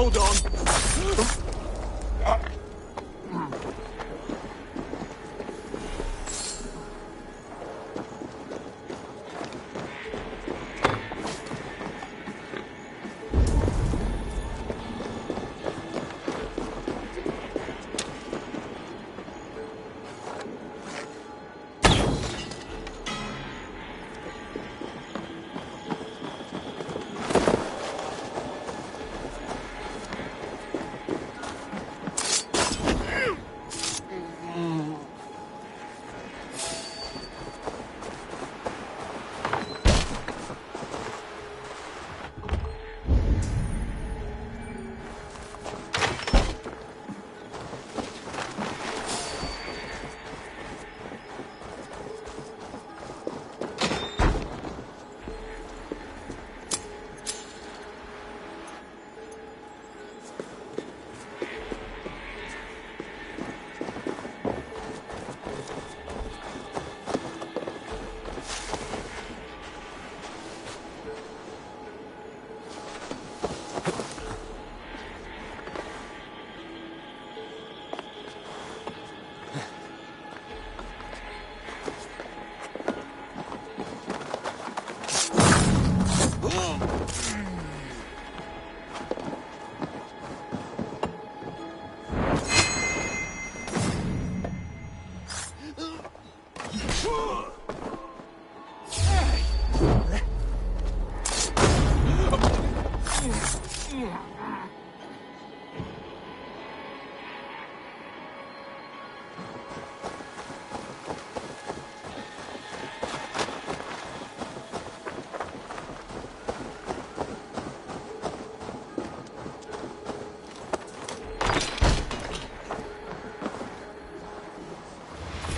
Hold on.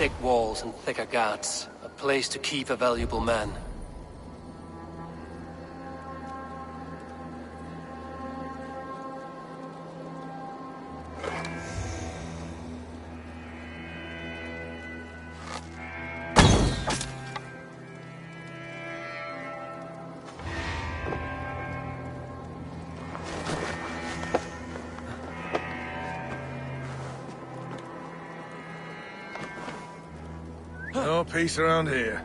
Thick walls and thicker guards. A place to keep a valuable man. No peace around here.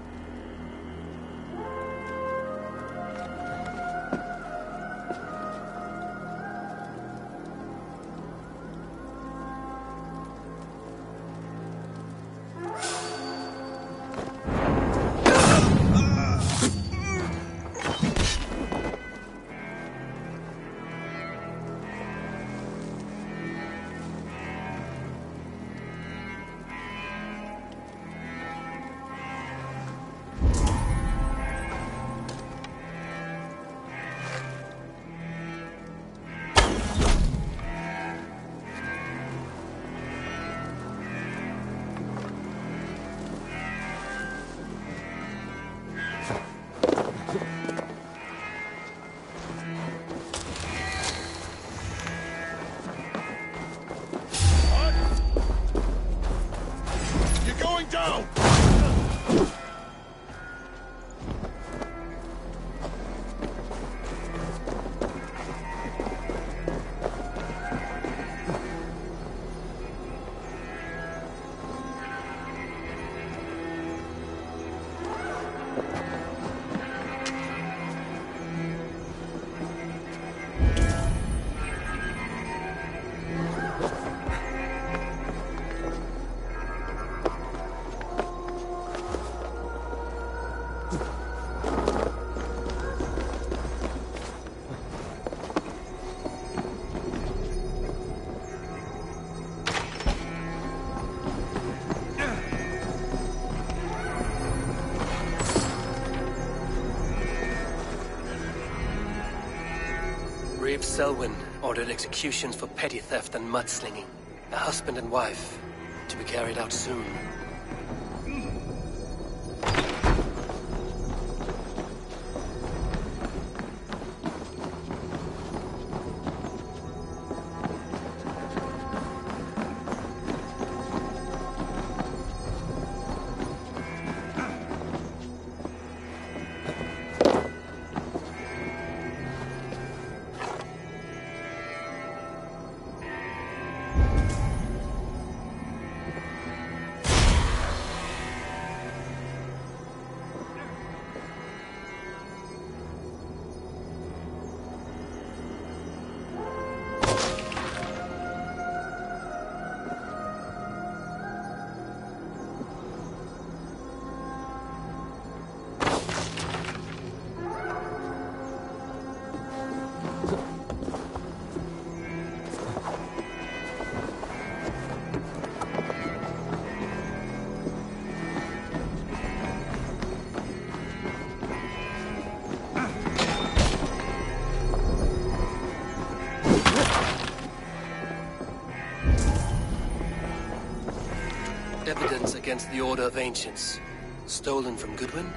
Selwyn ordered executions for petty theft and mudslinging. A husband and wife, to be carried out soon. against the Order of Ancients. Stolen from Goodwin?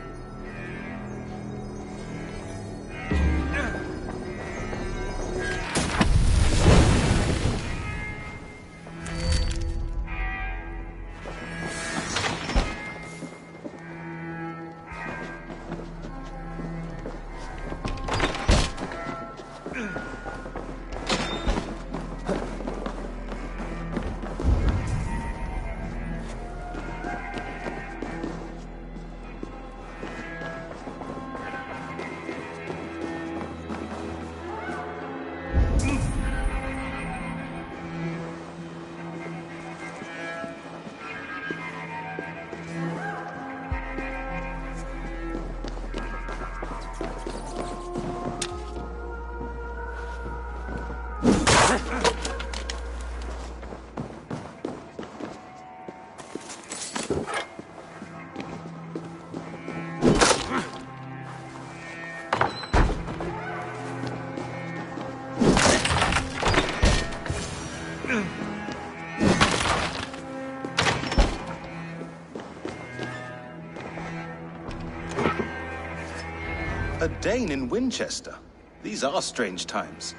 A Dane in Winchester? These are strange times.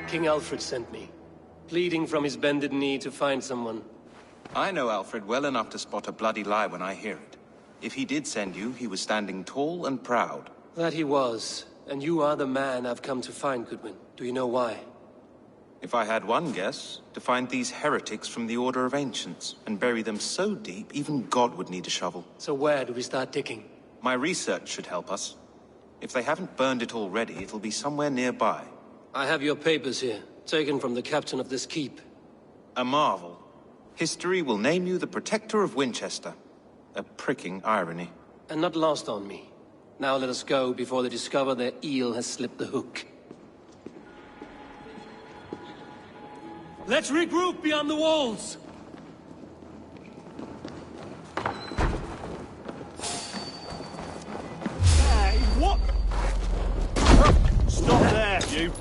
King Alfred sent me, pleading from his bended knee to find someone. I know Alfred well enough to spot a bloody lie when I hear it. If he did send you, he was standing tall and proud. That he was, and you are the man I've come to find, Goodwin. Do you know why? If I had one guess, to find these heretics from the Order of Ancients, and bury them so deep, even God would need a shovel. So where do we start digging? My research should help us. If they haven't burned it already, it'll be somewhere nearby. I have your papers here, taken from the captain of this keep. A marvel. History will name you the Protector of Winchester. A pricking irony. And not lost on me. Now let us go before they discover their eel has slipped the hook. Let's regroup beyond the walls! Hey, what? Stop there, you!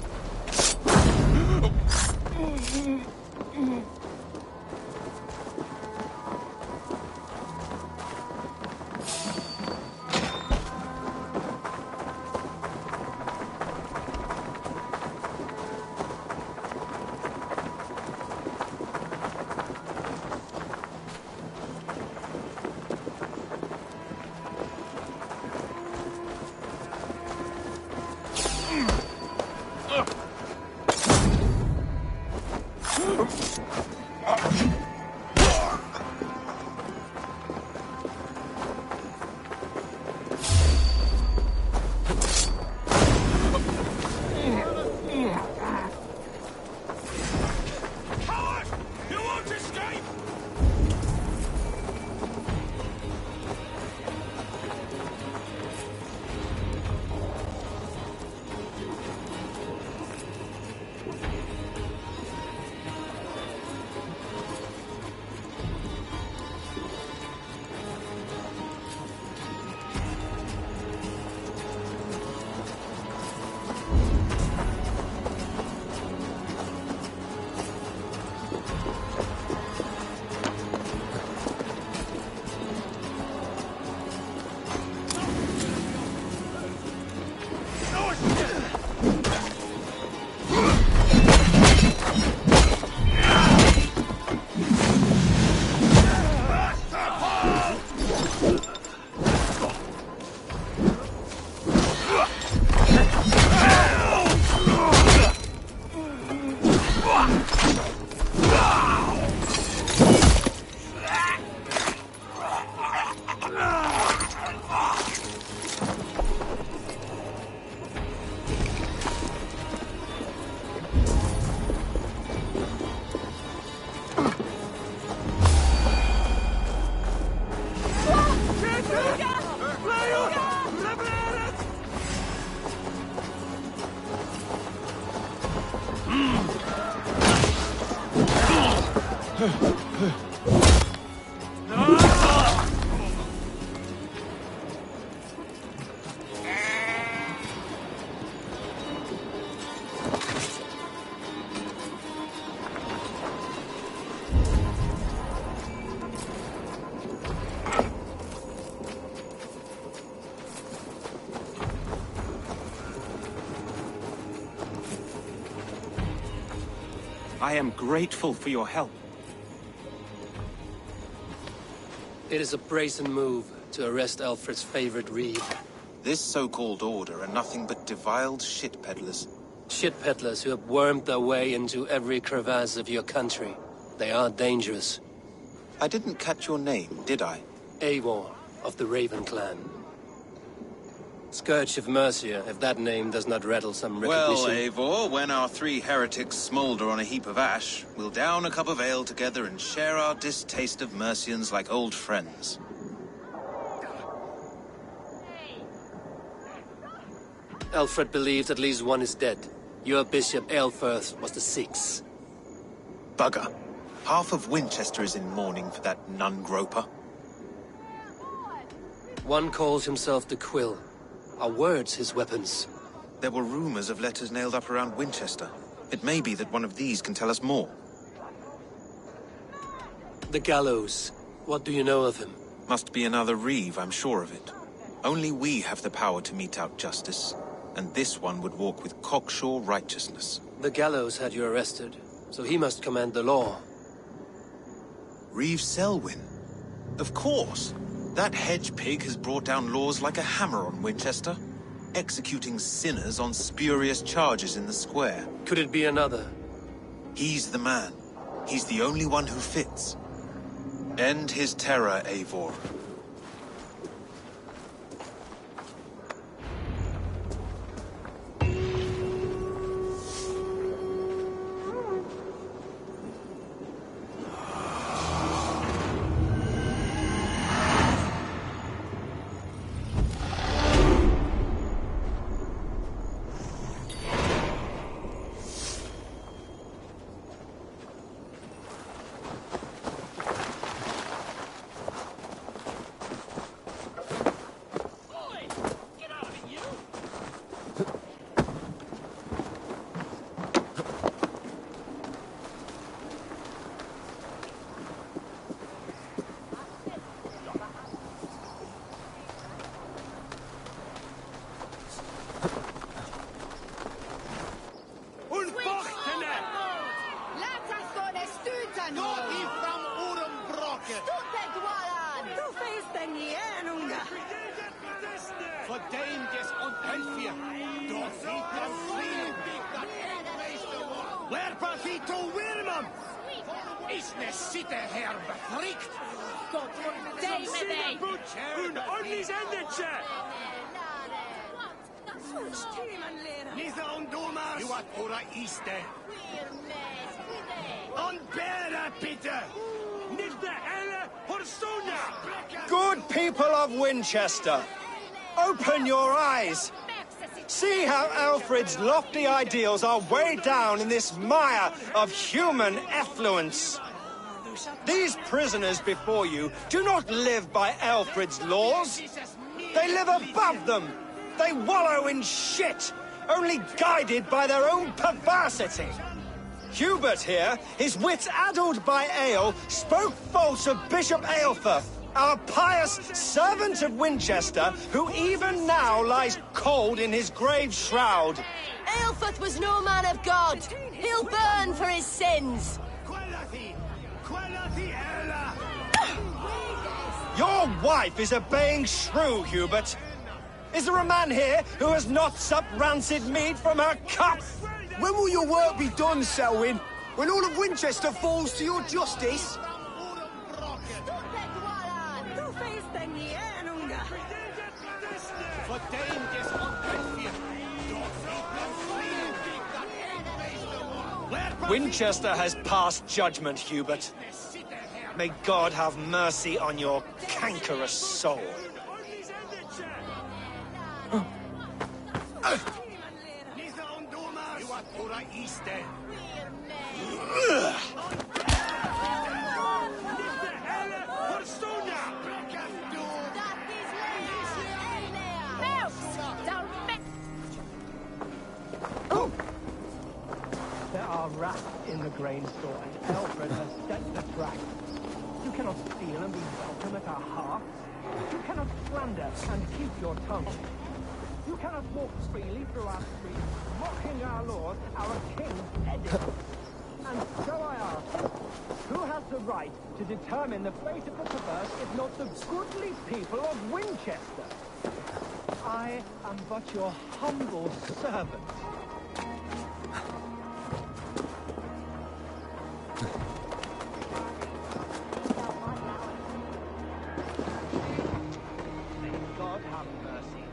I am grateful for your help. It is a brazen move to arrest Alfred's favorite reeve. This so-called order are nothing but deviled shit peddlers. Shit peddlers who have wormed their way into every crevasse of your country. They are dangerous. I didn't catch your name, did I? Eivor of the Raven clan. Scourge of Mercia, if that name does not rattle some recognition. Well, Eivor, when our 3 heretics smolder on a heap of ash, we'll down a cup of ale together and share our distaste of Mercians like old friends. Alfred believed at least one is dead. Your bishop, Aelfirth, was the 6th. Bugger. Half of Winchester is in mourning for that nun-groper. One calls himself the Quill. Are words his weapons? There were rumors of letters nailed up around Winchester. It may be that one of these can tell us more. The gallows. What do you know of him? Must be another reeve, I'm sure of it. Only we have the power to mete out justice. And this one would walk with cocksure righteousness. The gallows had you arrested, so he must command the law. Reeve Selwyn? Of course! That hedge pig has brought down laws like a hammer on Winchester, executing sinners on spurious charges in the square. Could it be another? He's the man. He's the only one who fits. End his terror, Eivor. Good people of Winchester, open your eyes. See how Alfred's lofty ideals are weighed down in this mire of human effluence. These prisoners before you do not live by Alfred's laws. They live above them. They wallow in shit, only guided by their own perversity. Hubert here, his wits addled by ale, spoke false of Bishop Aelfirth, our pious servant of Winchester, who even now lies cold in his grave shroud. Aelfirth was no man of God. He'll burn for his sins. Your wife is obeying shrew, Hubert. Is there a man here who has not supped rancid mead from her cup? When will your work be done, Selwyn? When all of Winchester falls to your justice? Winchester has passed judgment, Hubert. May God have mercy on your cankerous soul. There are rats in the grain store, and Alfred has set the trap. You cannot steal and be welcome at our hearth. You cannot slander and keep your tongue. You cannot walk freely through our streets, mocking our laws, our king's edict. And so I ask, who has the right to determine the fate of the perverse if not the goodly people of Winchester? I am but your humble servant. May God have mercy.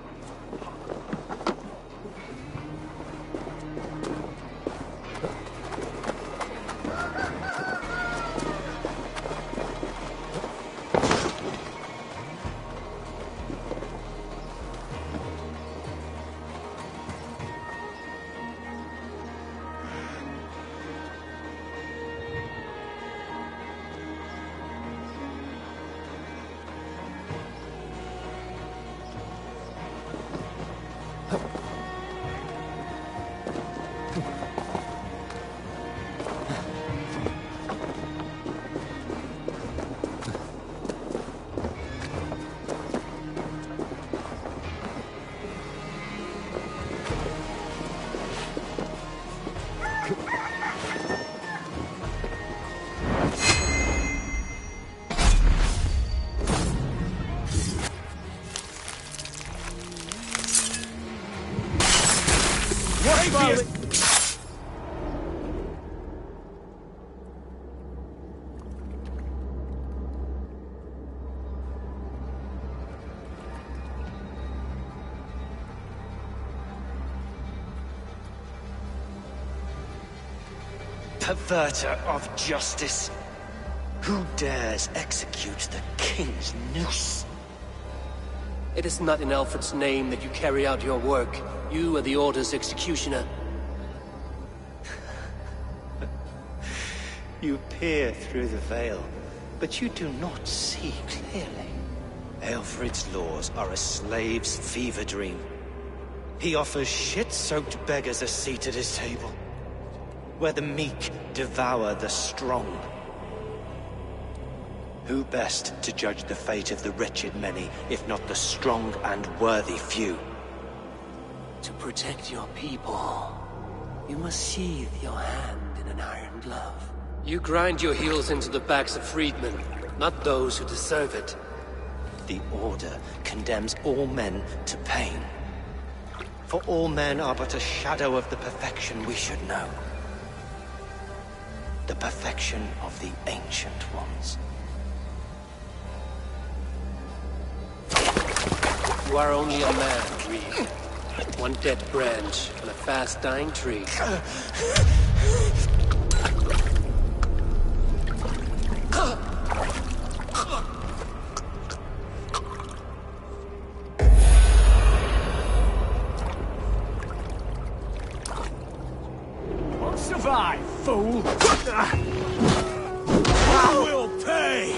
Perverter of justice! Who dares execute the king's noose? It is not in Alfred's name that you carry out your work. You are the Order's executioner. You peer through the veil, but you do not see clearly. Alfred's laws are a slave's fever dream. He offers shit-soaked beggars a seat at his table, where the meek devour the strong. Who best to judge the fate of the wretched many, if not the strong and worthy few? To protect your people, you must sheathe your hand in an iron glove. You grind your heels into the backs of freedmen, not those who deserve it. The Order condemns all men to pain. For all men are but a shadow of the perfection we should know. The perfection of the Ancient Ones. You are only a man, Reed. One dead branch on a fast-dying tree. Won't survive, fool! You will pay!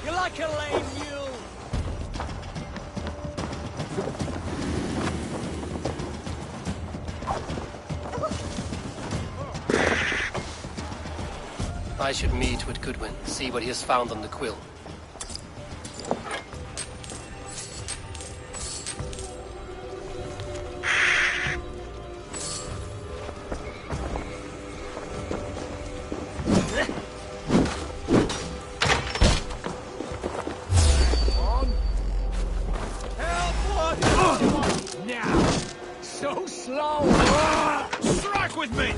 You're like a lame mule. I should meet with Goodwin, see what he has found on the quill. Now. So slow. Strike with me!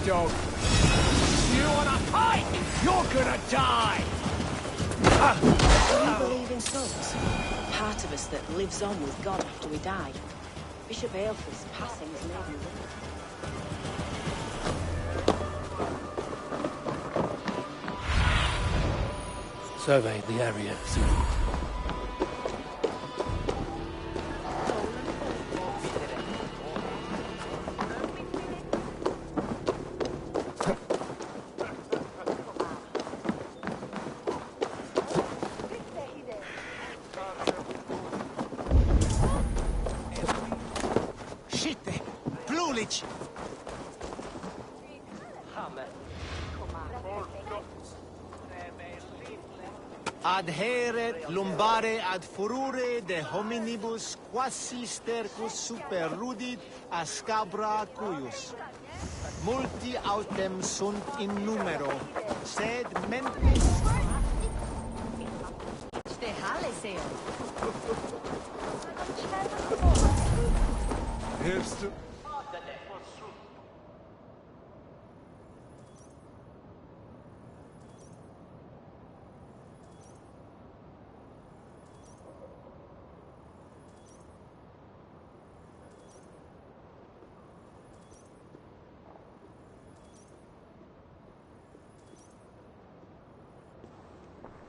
Dog. You wanna fight? You're gonna die! Do you believe in souls? Part of us that lives on with God after we die. Bishop Aelfred's passing has made me wonder. Survey the area soon. Adheret lumbare ad furore de hominibus quasi stercus super rudit a scabra cuius. Multi autem sunt in numero, sed mentis... Ste haleseo. Hilfst du?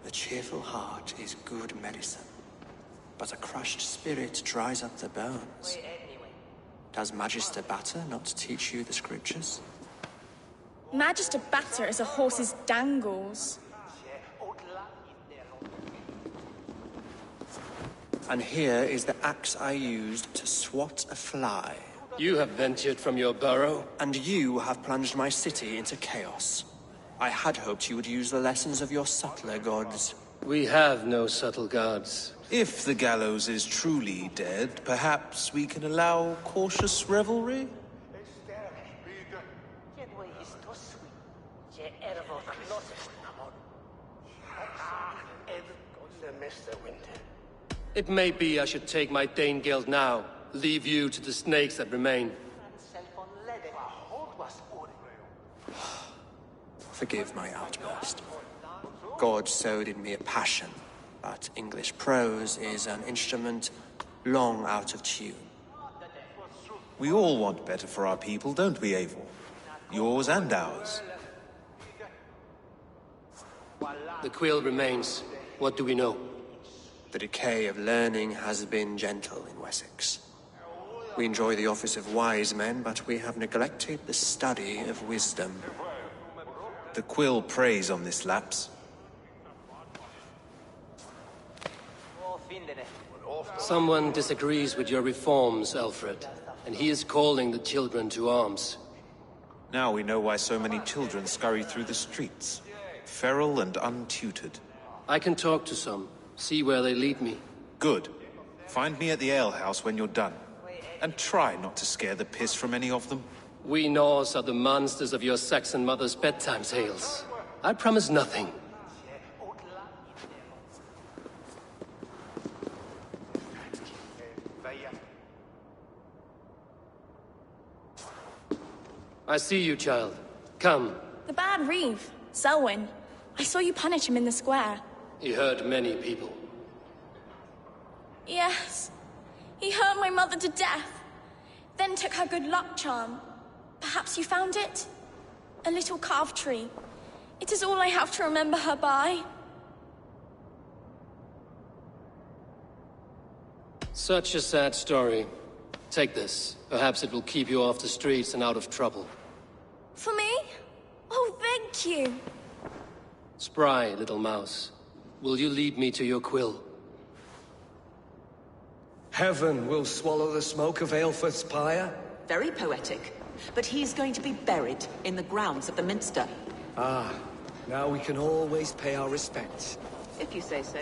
A cheerful heart is good medicine, but a crushed spirit dries up the bones. Does Magister Batter not teach you the scriptures? Magister Batter is a horse's dangles. And here is the axe I used to swat a fly. You have ventured from your burrow? And you have plunged my city into chaos. I had hoped you would use the lessons of your subtler gods. We have no subtle gods. If the gallows is truly dead, perhaps we can allow cautious revelry? It may be I should take my Dane guild now, leave you to the snakes that remain. Forgive my outburst. God sowed in me a passion, but English prose is an instrument long out of tune. We all want better for our people, don't we, Eivor? Yours and ours. The quill remains. What do we know? The decay of learning has been gentle in Wessex. We enjoy the office of wise men, but we have neglected the study of wisdom. The quill preys on this lapse. Someone disagrees with your reforms, Alfred, and he is calling the children to arms. Now we know why so many children scurry through the streets. Feral and untutored. I can talk to some, see where they lead me. Good. Find me at the alehouse when you're done. And try not to scare the piss from any of them. We Norse are the monsters of your Saxon mother's bedtime tales. I promise nothing. I see you, child. Come. The bad Reeve, Selwyn. I saw you punish him in the square. He hurt many people. Yes. He hurt my mother to death. Then took her good luck charm. Perhaps you found it? A little carved tree. It is all I have to remember her by. Such a sad story. Take this. Perhaps it will keep you off the streets and out of trouble. For me? Oh, thank you. Spry, little mouse. Will you lead me to your quill? Heaven will swallow the smoke of Aelfred's pyre? Very poetic. But he's going to be buried in the grounds of the Minster. Ah, now we can always pay our respects. If you say so.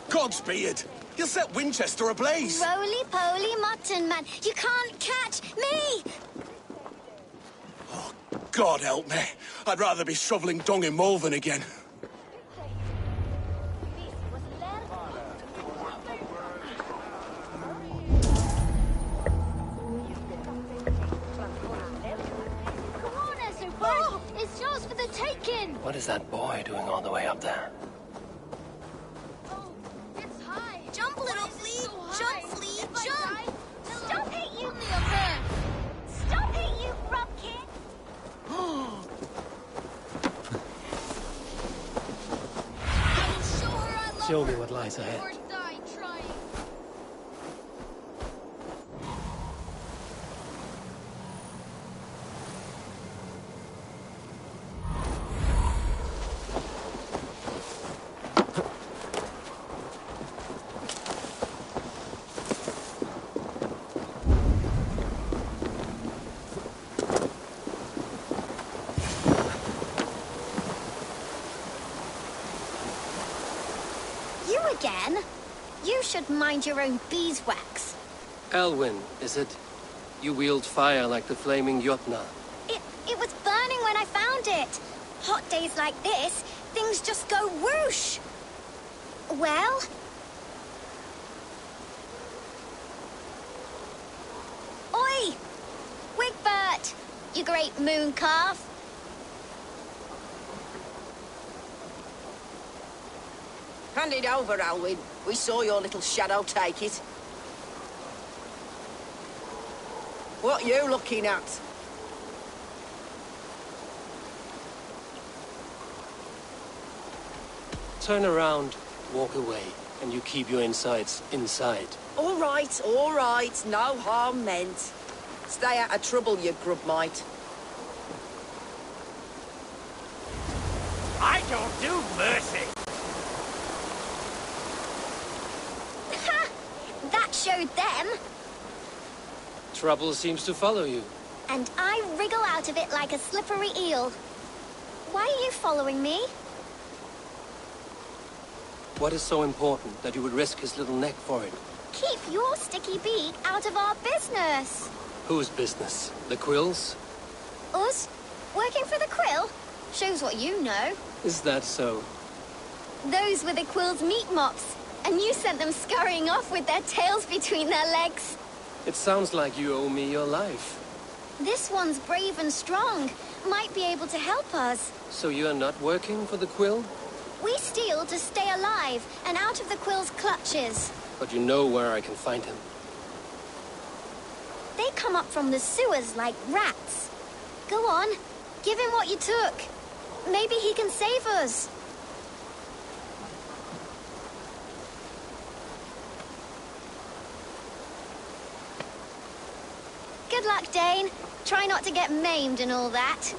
Godspeed! You'll set Winchester ablaze! Roly-poly mutton man, you can't catch me! Oh, God help me. I'd rather be shoveling dung in Malvern again. It's yours for the taking! What is that boy doing all the way up there? Oh, it's high! Jump, little flea! Jump, flea, jump! Stop it, you milker! Stop it, you rocket! Show me what lies ahead. Again? You should mind your own beeswax. Elwyn, is it? You wield fire like the flaming Jotnar. It was burning when I found it. Hot days like this, things just go whoosh. Well? Oi! Wigbert! You great moon calf. Hand it over, Alwyn. We saw your little shadow take it. What you looking at? Turn around, walk away, and you keep your insides inside. All right, no harm meant. Stay out of trouble, you grub mite. I don't do mercy. That showed them. Trouble seems to follow you. And I wriggle out of it like a slippery eel. Why are you following me? What is so important that you would risk his little neck for it? Keep your sticky beak out of our business. Whose business? The Quill's? Us? Working for the Quill? Shows what you know. Is that so? Those were the Quill's meat mops. And you sent them scurrying off with their tails between their legs. It sounds like you owe me your life. This one's brave and strong. Might be able to help us. So you are not working for the Quill? We steal to stay alive and out of the Quill's clutches. But you know where I can find him. They come up from the sewers like rats. Go on, give him what you took. Maybe he can save us. Good luck, Dane. Try not to get maimed and all that.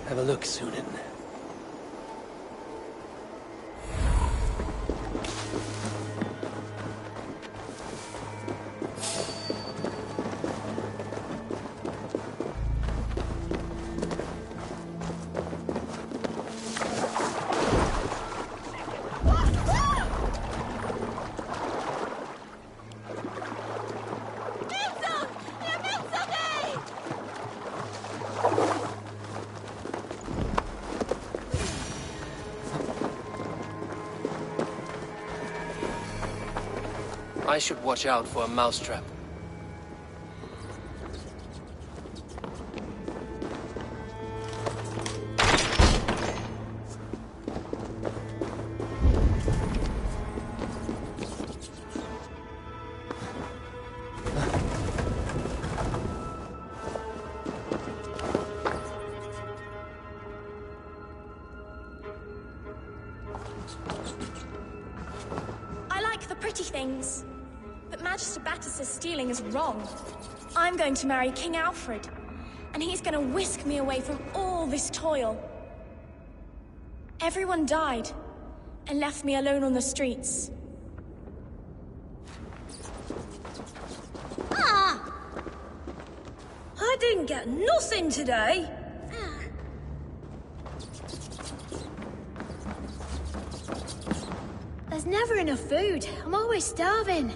Have a look, Sunan. I should watch out for a mousetrap. I like the pretty things. But Magister Battus's stealing is wrong. I'm going to marry King Alfred, and he's going to whisk me away from all this toil. Everyone died, and left me alone on the streets. Ah! I didn't get nothing today. There's never enough food. I'm always starving.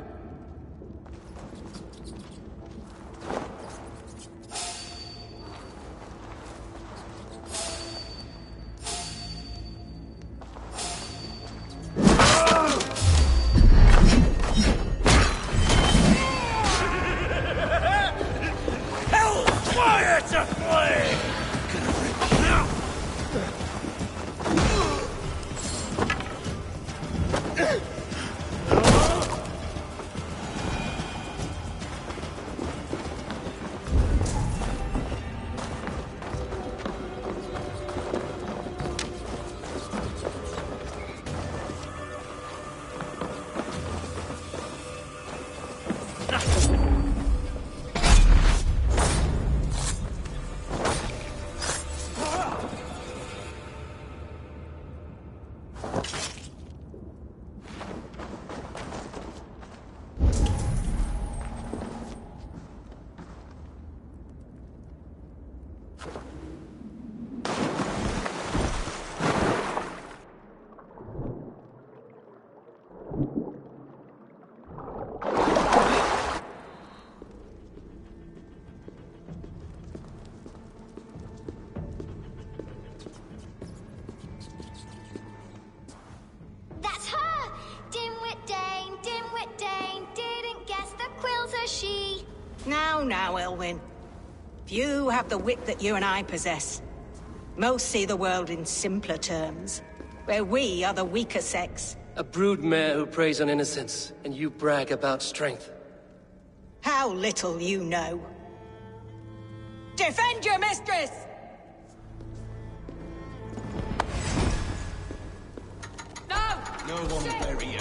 Now, Elwyn. Few have the wit that you and I possess. Most see the world in simpler terms, where we are the weaker sex. A broodmare who preys on innocence, and you brag about strength. How little you know. Defend your mistress! No! No one bury you.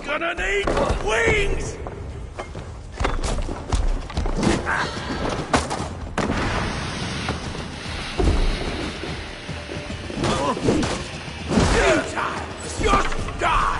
Gonna need wings! Just die!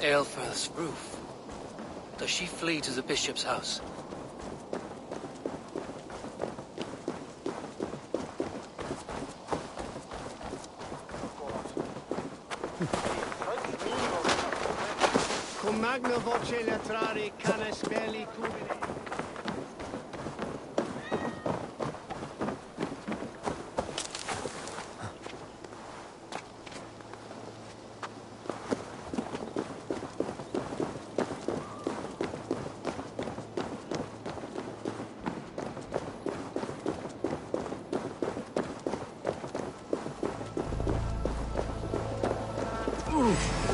Aelfrith's roof. Does she flee to the bishop's house? Cum magna voce latrari canes belli cubine.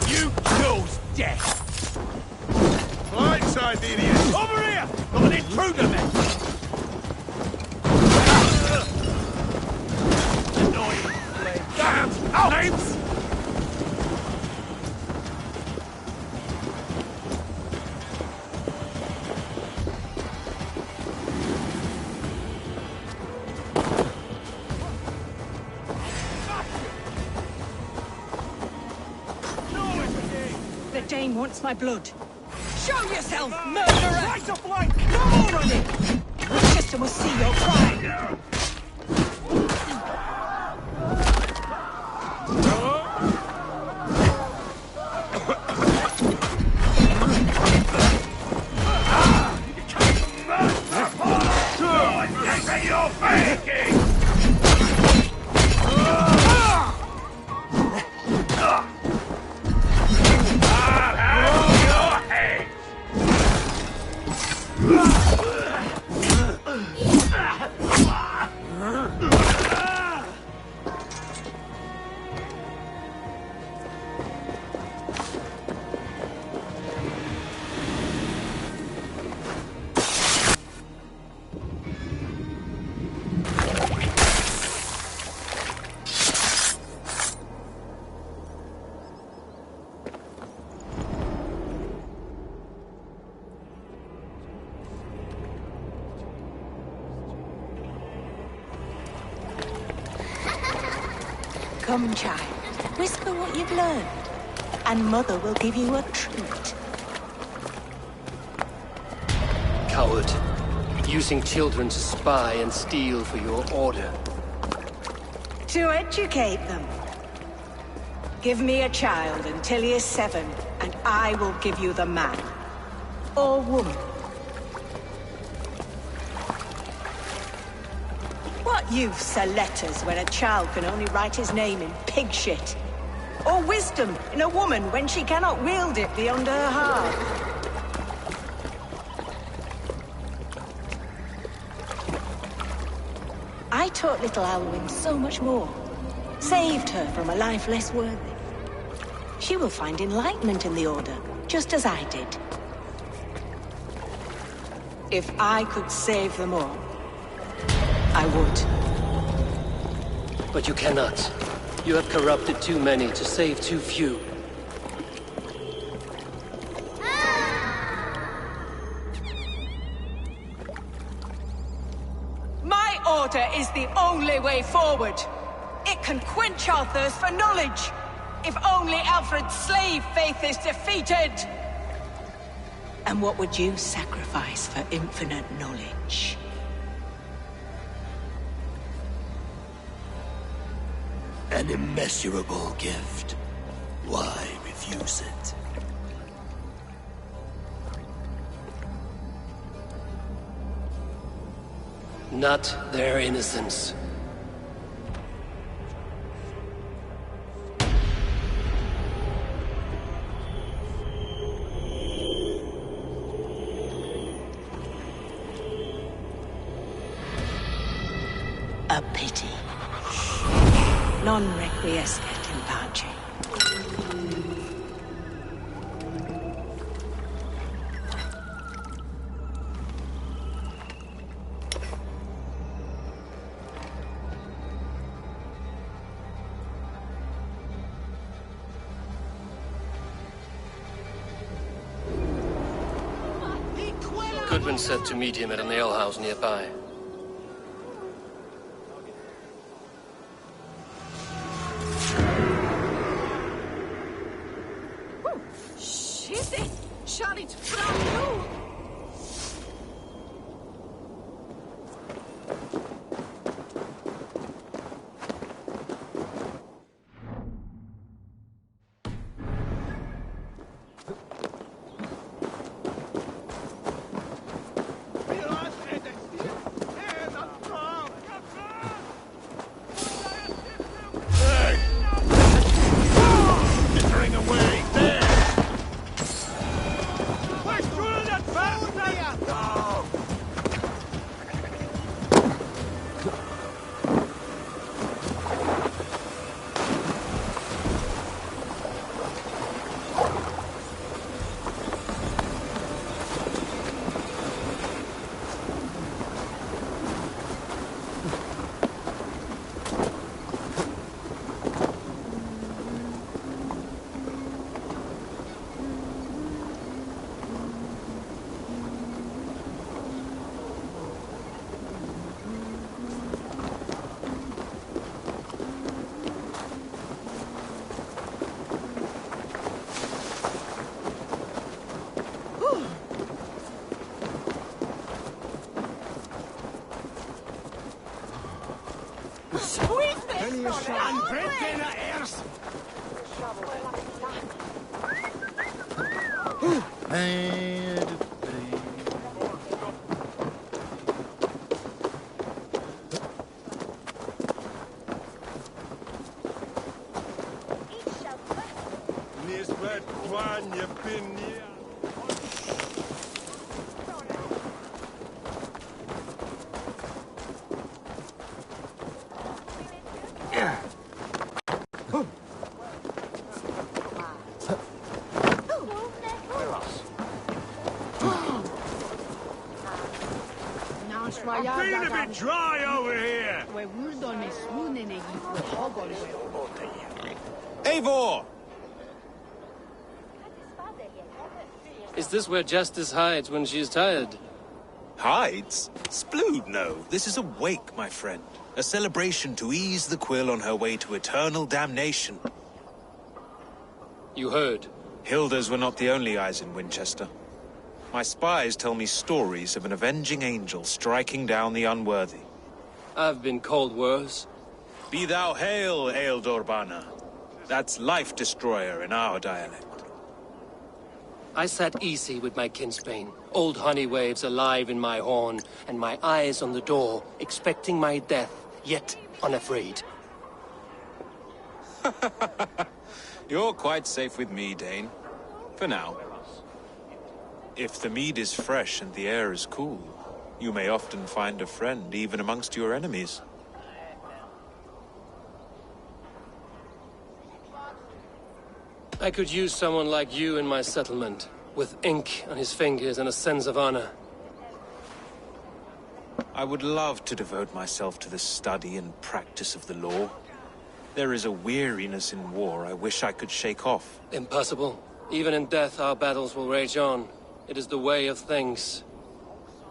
You chose death! Blindside the idiot! Over here! Got an intruder, man! Annoying! Damn! Names! The Dane wants my blood. Show yourself, murderer! Right to flank! Come already! Winchester will see your crime. You're faking! Come, child. Whisper what you've learned, and Mother will give you a treat. Coward. Using children to spy and steal for your order. To educate them. Give me a child until he is 7, and I will give you the man. Or woman. What use are letters when a child can only write his name in pig shit? Or wisdom in a woman when she cannot wield it beyond her heart? I taught little Alwyn so much more. Saved her from a life less worthy. She will find enlightenment in the Order, just as I did. If I could save them all, I would. But you cannot. You have corrupted too many to save too few. My order is the only way forward. It can quench our thirst for knowledge. If only Alfred's slave faith is defeated. And what would you sacrifice for infinite knowledge? An immeasurable gift. Why refuse it? Not their innocence. A pity. Non requiescat in pace. Goodwin said to meet him at an alehouse nearby. I'm feeling a bit dry over here. Eivor! Is this where Justice hides when she's tired? Hides? Splood, no. This is a wake, my friend. A celebration to ease the quill on her way to eternal damnation. You heard. Hilda's were not the only eyes in Winchester. My spies tell me stories of an avenging angel striking down the unworthy. I've been called worse. Be thou hail, Ealdorbanna. That's Life Destroyer in our dialect. I sat easy with my kinsbane, old honey waves alive in my horn, and my eyes on the door, expecting my death, yet unafraid. You're quite safe with me, Dane. For now. If the mead is fresh and the air is cool, you may often find a friend even amongst your enemies. I could use someone like you in my settlement, with ink on his fingers and a sense of honor. I would love to devote myself to the study and practice of the law. There is a weariness in war I wish I could shake off. Impossible. Even in death, our battles will rage on. It is the way of things.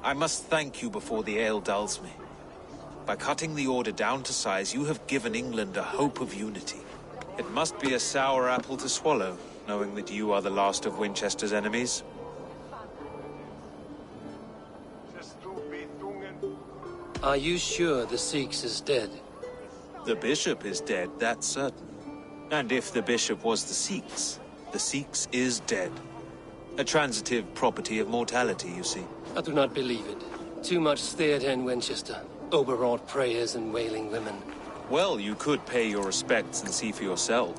I must thank you before the ale dulls me. By cutting the order down to size, you have given England a hope of unity. It must be a sour apple to swallow, knowing that you are the last of Winchester's enemies. Are you sure the Sikhs is dead? The bishop is dead, that's certain. And if the bishop was the Sikhs is dead. A transitive property of mortality, you see. I do not believe it. Too much theatre in Winchester. Overwrought prayers and wailing women. Well, you could pay your respects and see for yourself.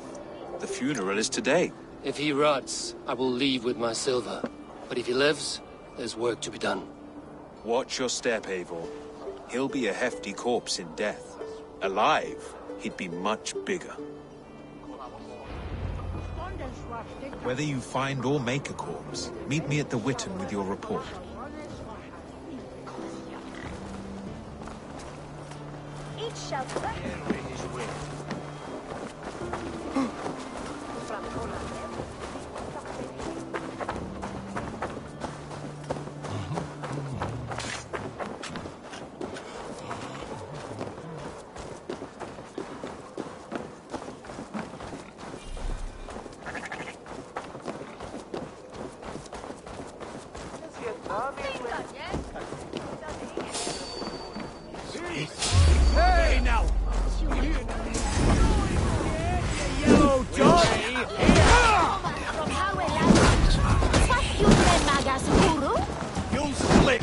The funeral is today. If he rots, I will leave with my silver. But if he lives, there's work to be done. Watch your step, Eivor. He'll be a hefty corpse in death. Alive, he'd be much bigger. Whether you find or make a corpse, meet me at the Witten with your report. Each shelter. Hey, now! Yellow dog! You'll slip!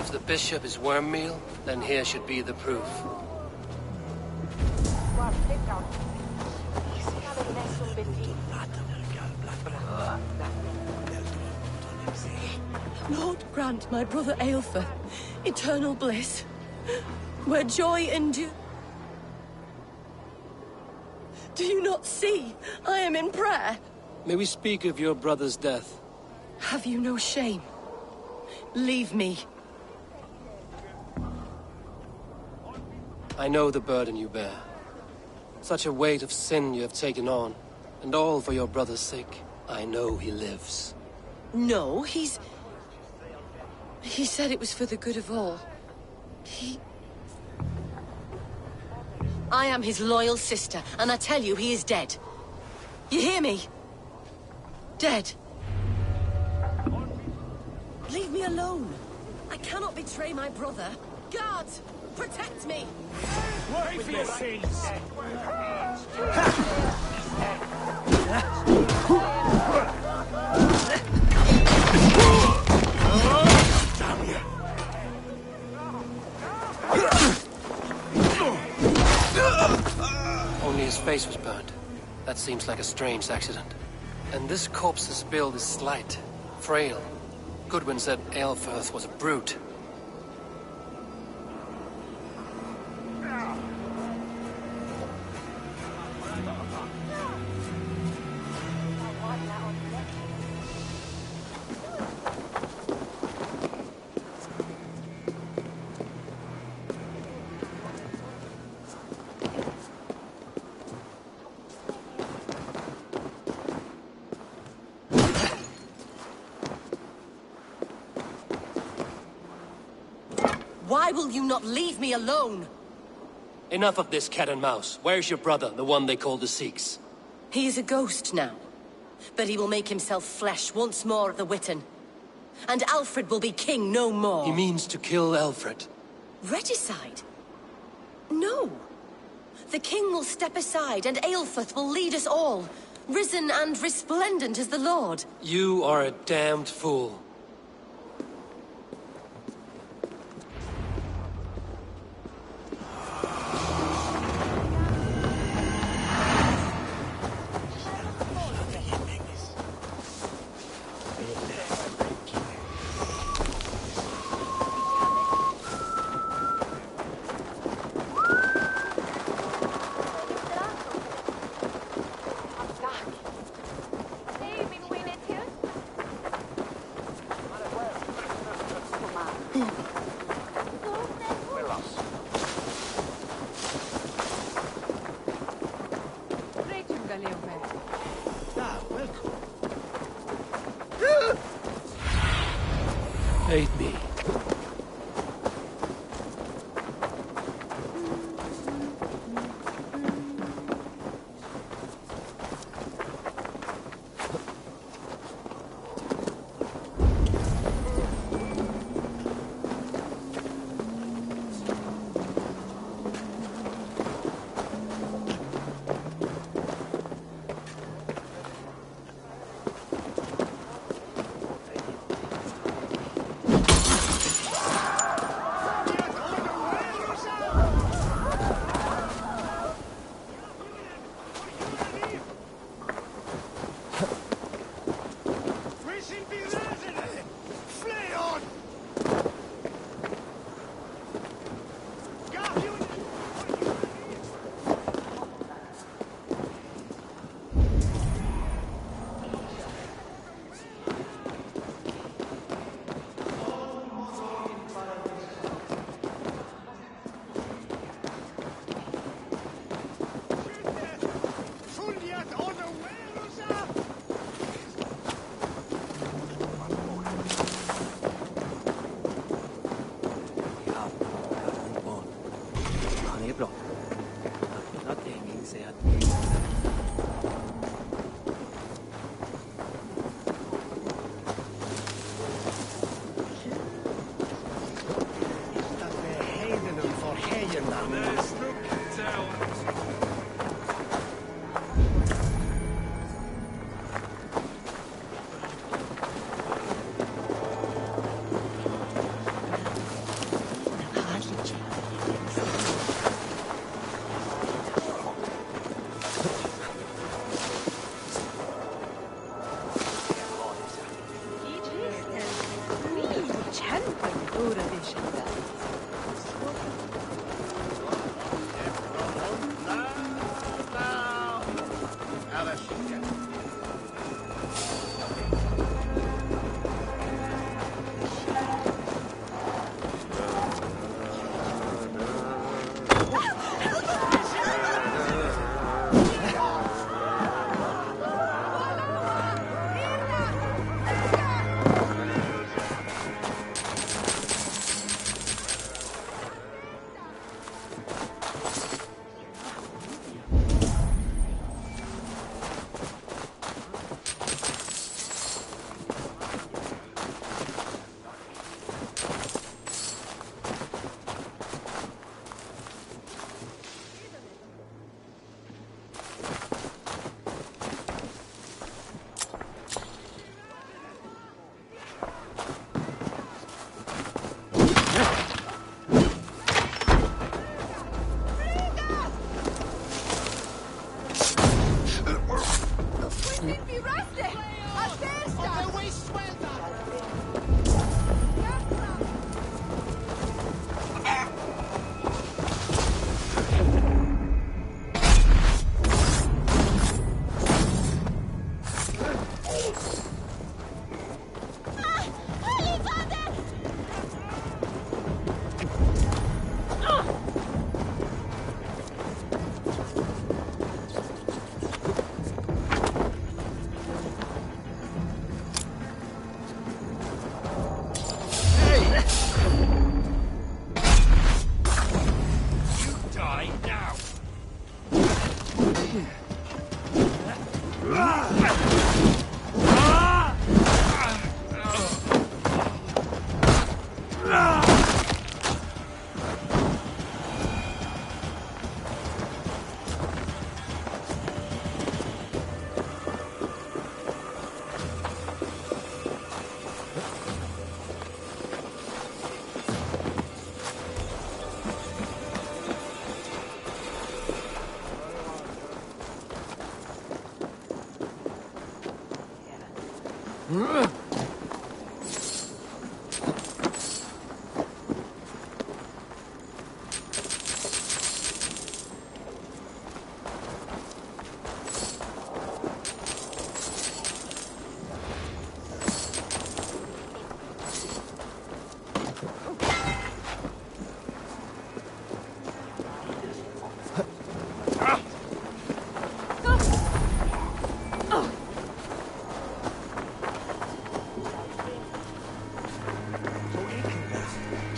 If the bishop is worm meal, then here should be the proof. Lord grant my brother Aelfer eternal bliss, where joy endures. Do you not see? I am in prayer. May we speak of your brother's death? Have you no shame? Leave me. I know the burden you bear. Such a weight of sin you have taken on, and all for your brother's sake. I know he lives. No, He said it was for the good of all. I am his loyal sister, and I tell you he is dead. You hear me? Dead. Leave me alone. I cannot betray my brother. Guards, protect me! Wait for your sins! Damn you! Only his face was burned. That seems like a strange accident. And this corpse's build is slight, frail. Goodwin said Aelfirth was a brute. Why will you not leave me alone? Enough of this cat and mouse. Where's your brother, the one they call the Sikhs? He is a ghost now. But he will make himself flesh once more at the Witten. And Alfred will be king no more. He means to kill Alfred. Regicide? No. The king will step aside and Aelfrith will lead us all, risen and resplendent as the Lord. You are a damned fool. Aid me.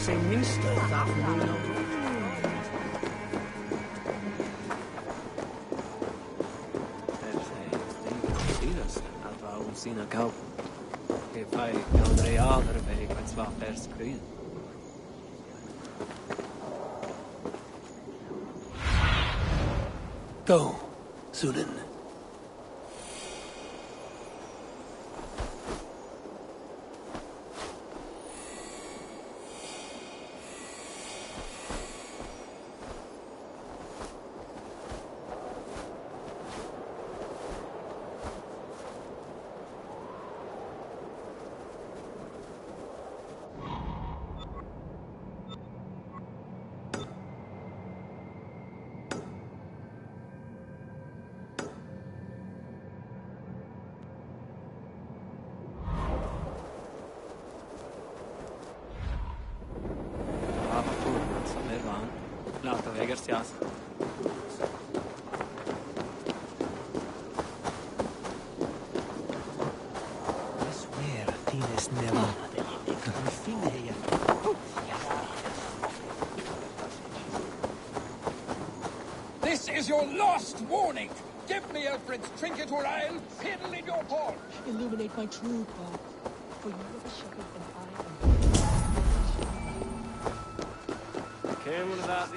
Say minster afternoon. Sina kau. If I count the other way, it's not first screen. Go, Sunan. This is your last warning! Give me Alfred's trinket or I'll piddle in your paw! Illuminate my true path, for you are the shepherd and I am... Came with that.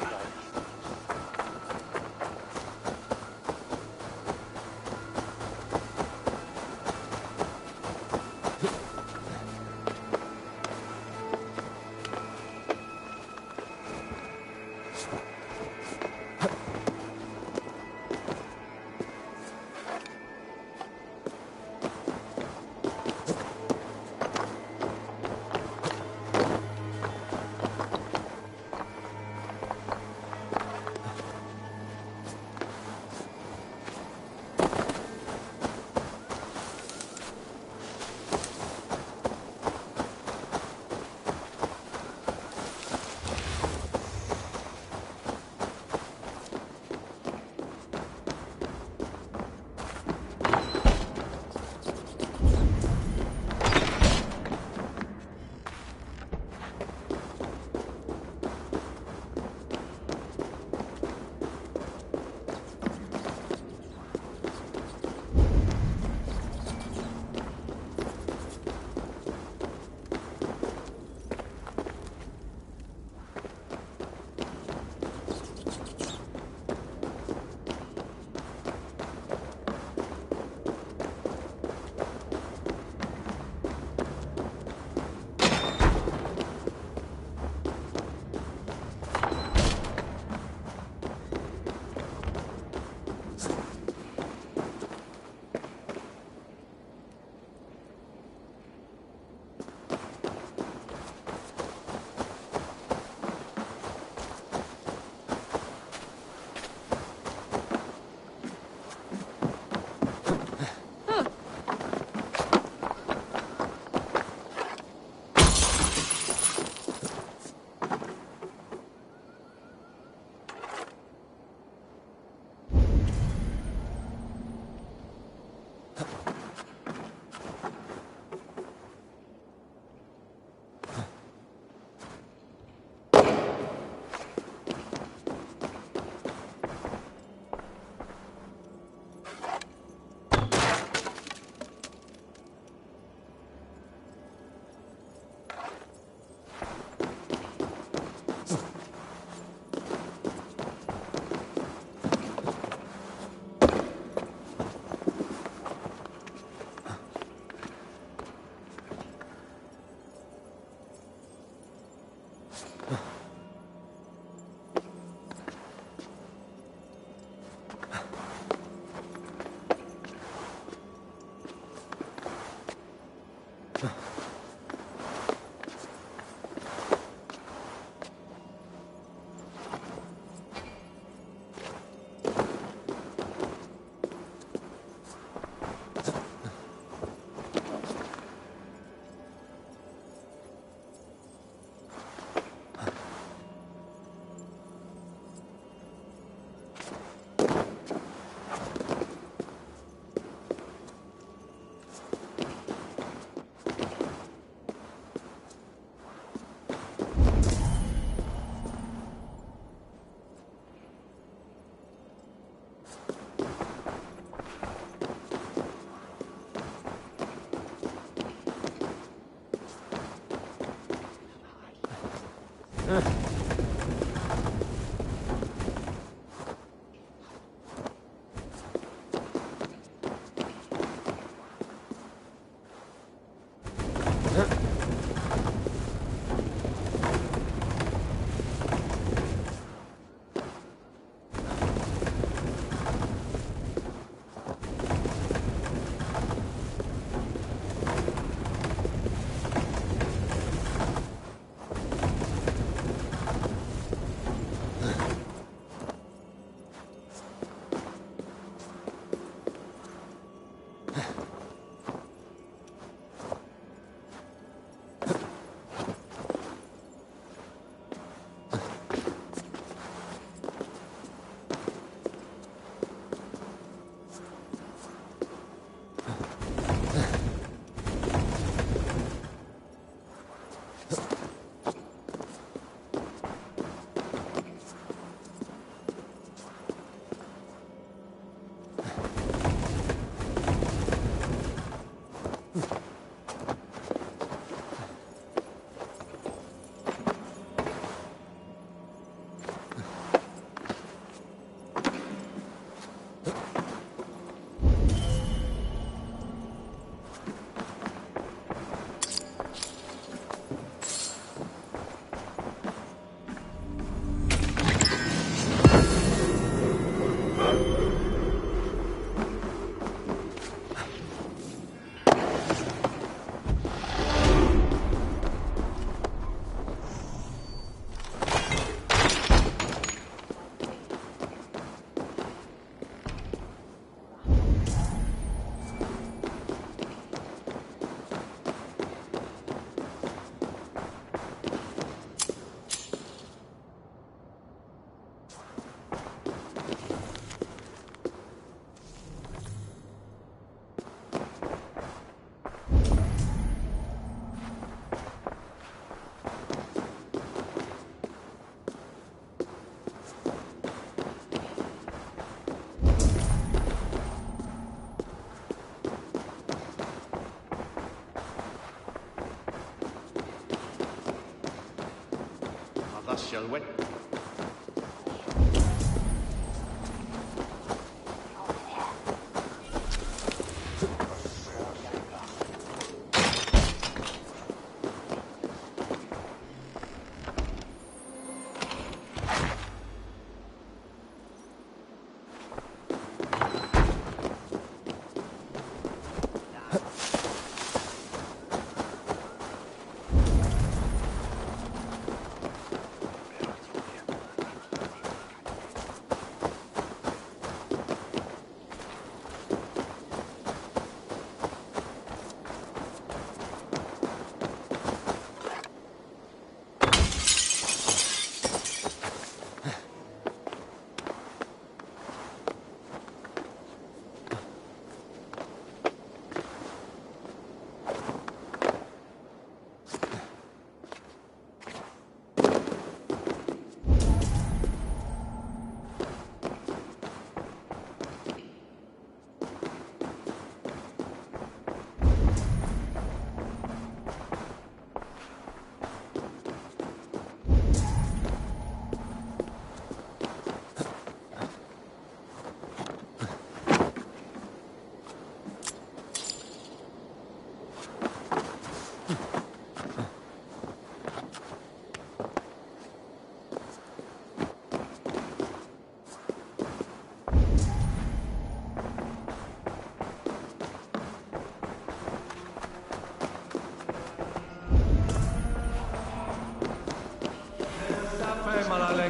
Shall we?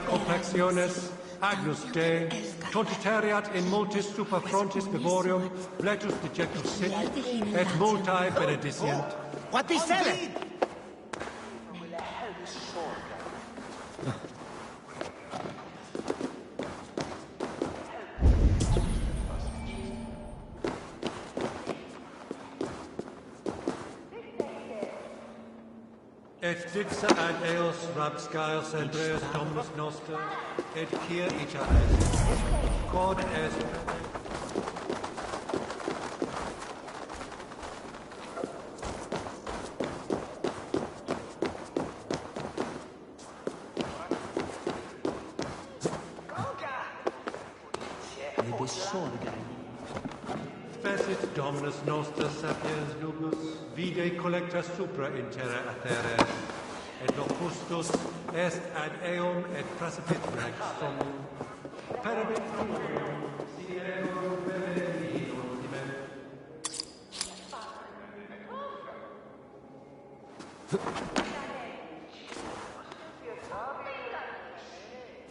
Complexiones, Agnus Dei, tontitariat in multis super frontis vivorium, bletus dejectus sit, et multae benedicient. What be said? Et dixa ad eos rapscaios Andreas Dominus Noster, et quia ita est. God est. his sword again. Fecit Dominus Noster Sapiens Nubus, vide collecta supra in terra athere, et locustus est ad eum et pracipit rex somnum, perabit funerum, si eum bene ultime.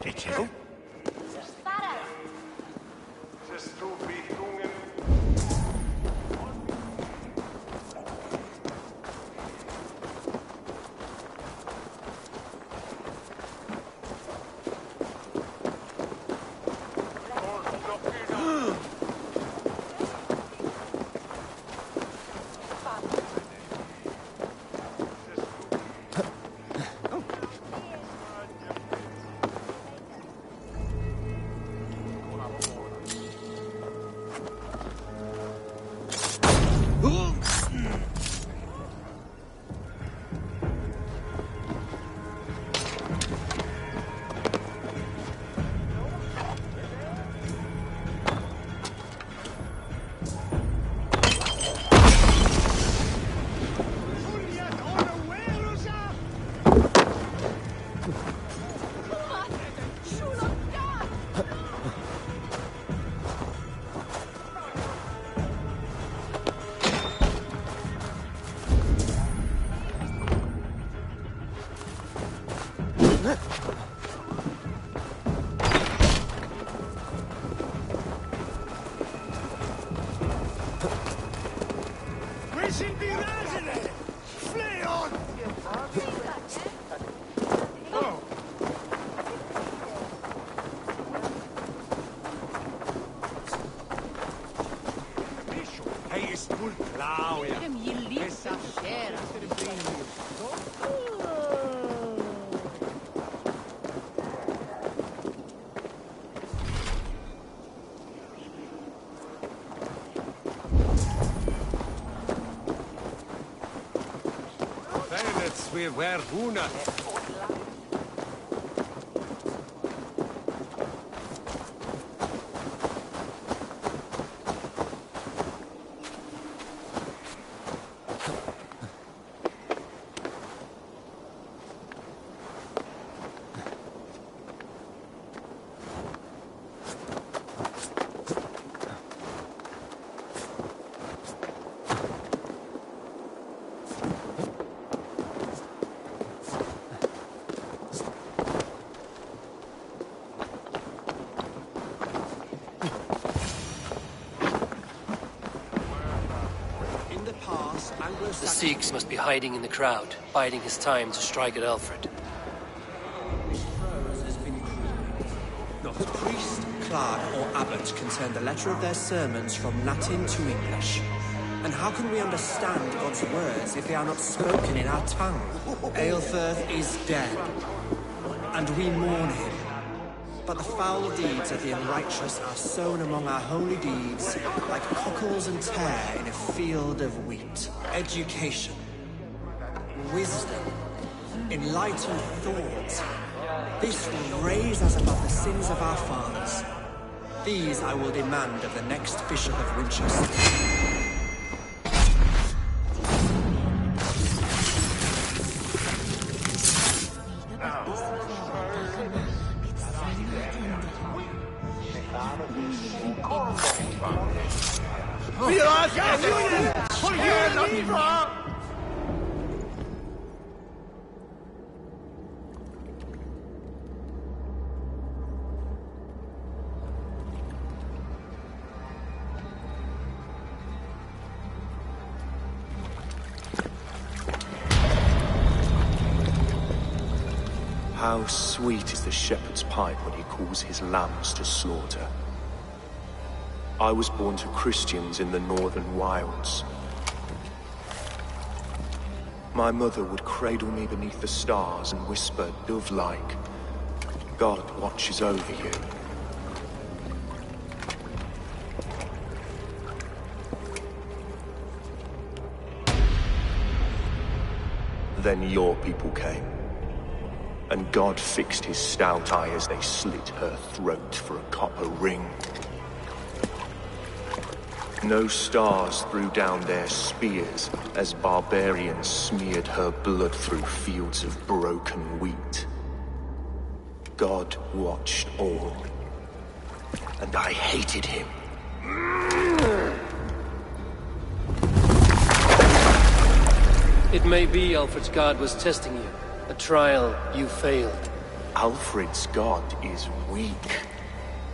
Did you? We were Huna. The Sikhs must be hiding in the crowd, biding his time to strike at Alfred. Not priest, clerk, or abbot can turn the letter of their sermons from Latin to English. And how can we understand God's words if they are not spoken in our tongue? Aelfirth is dead, and we mourn him. But the foul deeds of the unrighteous are sown among our holy deeds, like cockles and tare in a field of wheat. Education, wisdom, enlightened thought. This will raise us above the sins of our fathers. These I will demand of the next Bishop of Winchester. How sweet is the shepherd's pipe when he calls his lambs to slaughter. I was born to Christians in the northern wilds. My mother would cradle me beneath the stars and whisper, dove-like, God watches over you. Then your people came. And God fixed his stout eye as they slit her throat for a copper ring. No stars threw down their spears as barbarians smeared her blood through fields of broken wheat. God watched all, and I hated him. It may be Alfred's god was testing you. A trial you failed. Alfred's god is weak.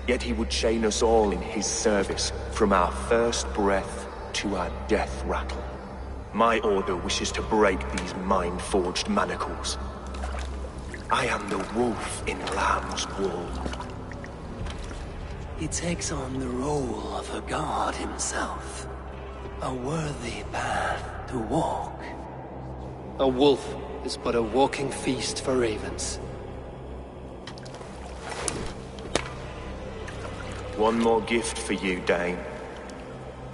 Yet he would chain us all in his service, from our first breath to our death rattle. My order wishes to break these mind-forged manacles. I am the wolf in lamb's wool. He takes on the role of a god himself. A worthy path to walk. A wolf is but a walking feast for ravens. One more gift for you, Dane.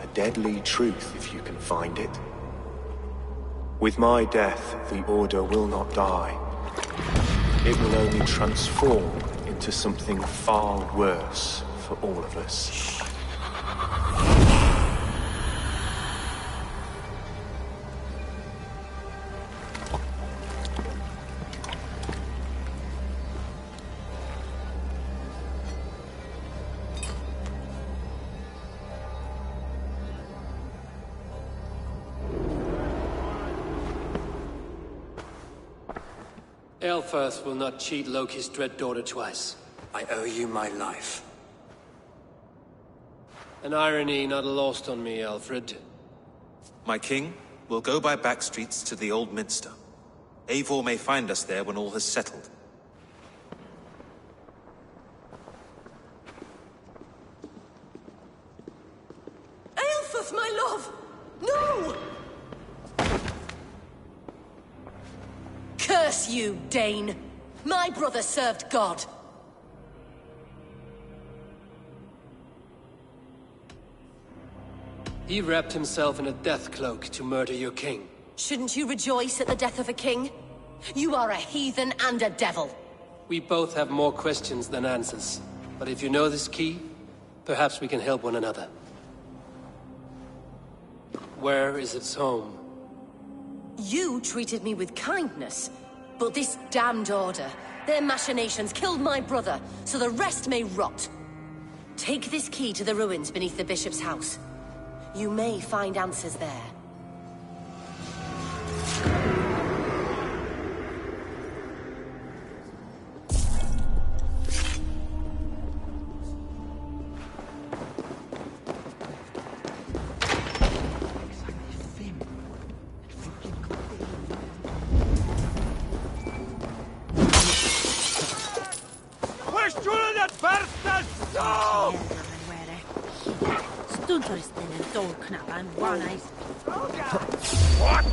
A deadly truth, if you can find it. With my death, the Order will not die. It will only transform into something far worse for all of us. Aelfirth will not cheat Loki's dread daughter twice. I owe you my life. An irony not lost on me, Alfred. My king, we'll go by back streets to the Old Minster. Eivor may find us there when all has settled. Aelfirth, my love! No! Curse you, Dane! My brother served God! He wrapped himself in a death cloak to murder your king. Shouldn't you rejoice at the death of a king? You are a heathen and a devil. We both have more questions than answers. But if you know this key, perhaps we can help one another. Where is its home? You treated me with kindness, but this damned Order, their machinations killed my brother, so the rest may rot. Take this key to the ruins beneath the bishop's house. You may find answers there. What?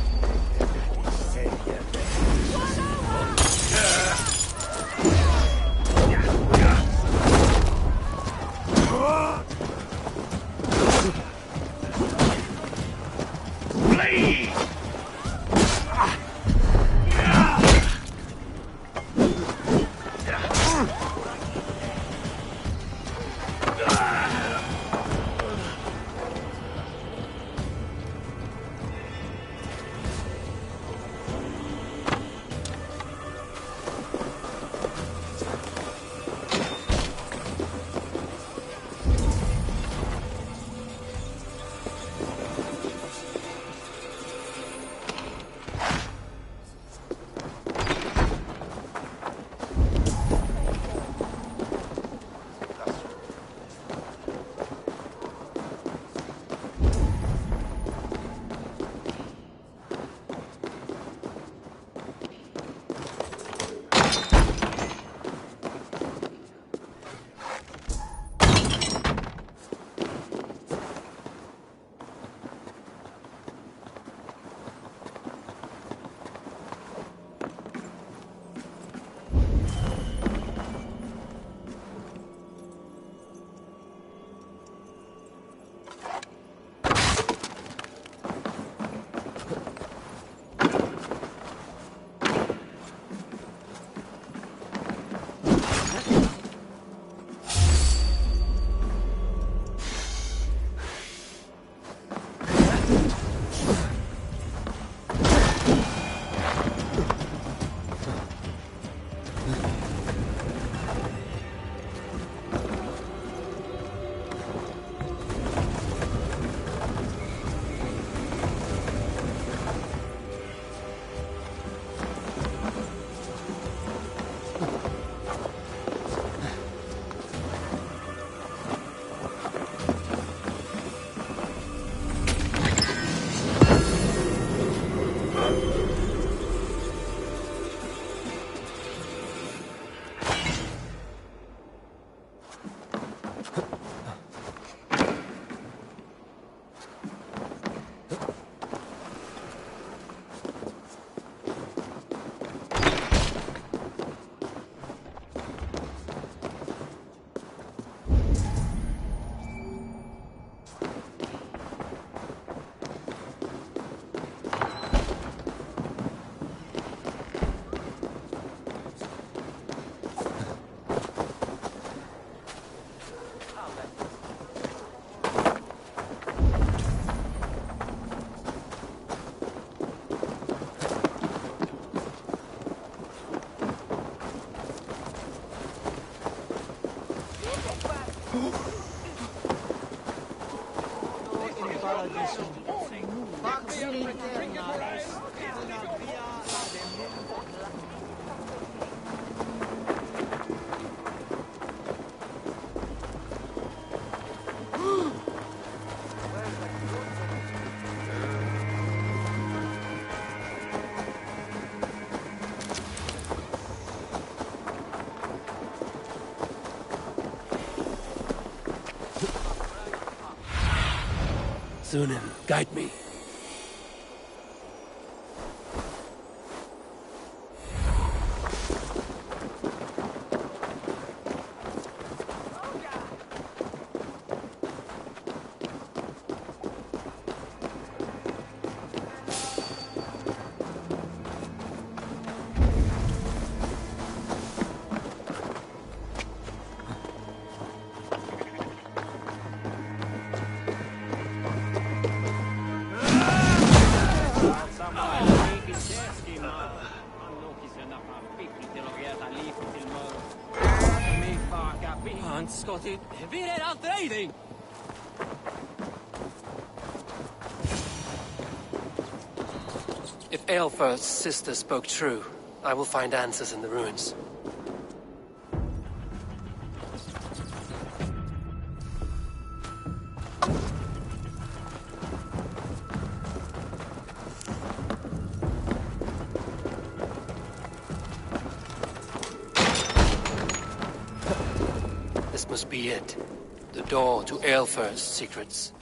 Zunin, guide me. Scotty, vi är allt raiding! If Aelfir's sister spoke true, I will find answers in the ruins. This must be it. The door to Aelfir's secrets.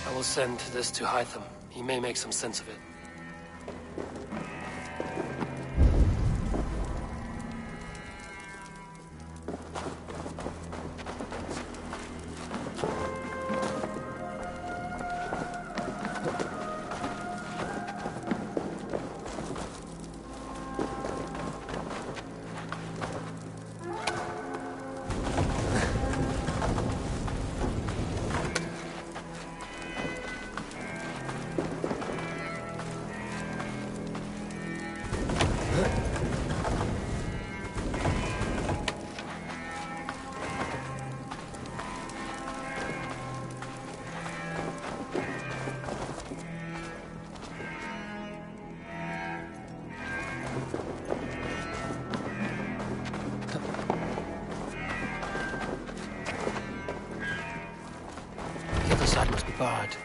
I will send this to Hytham. He may make some sense of it. That must be barred.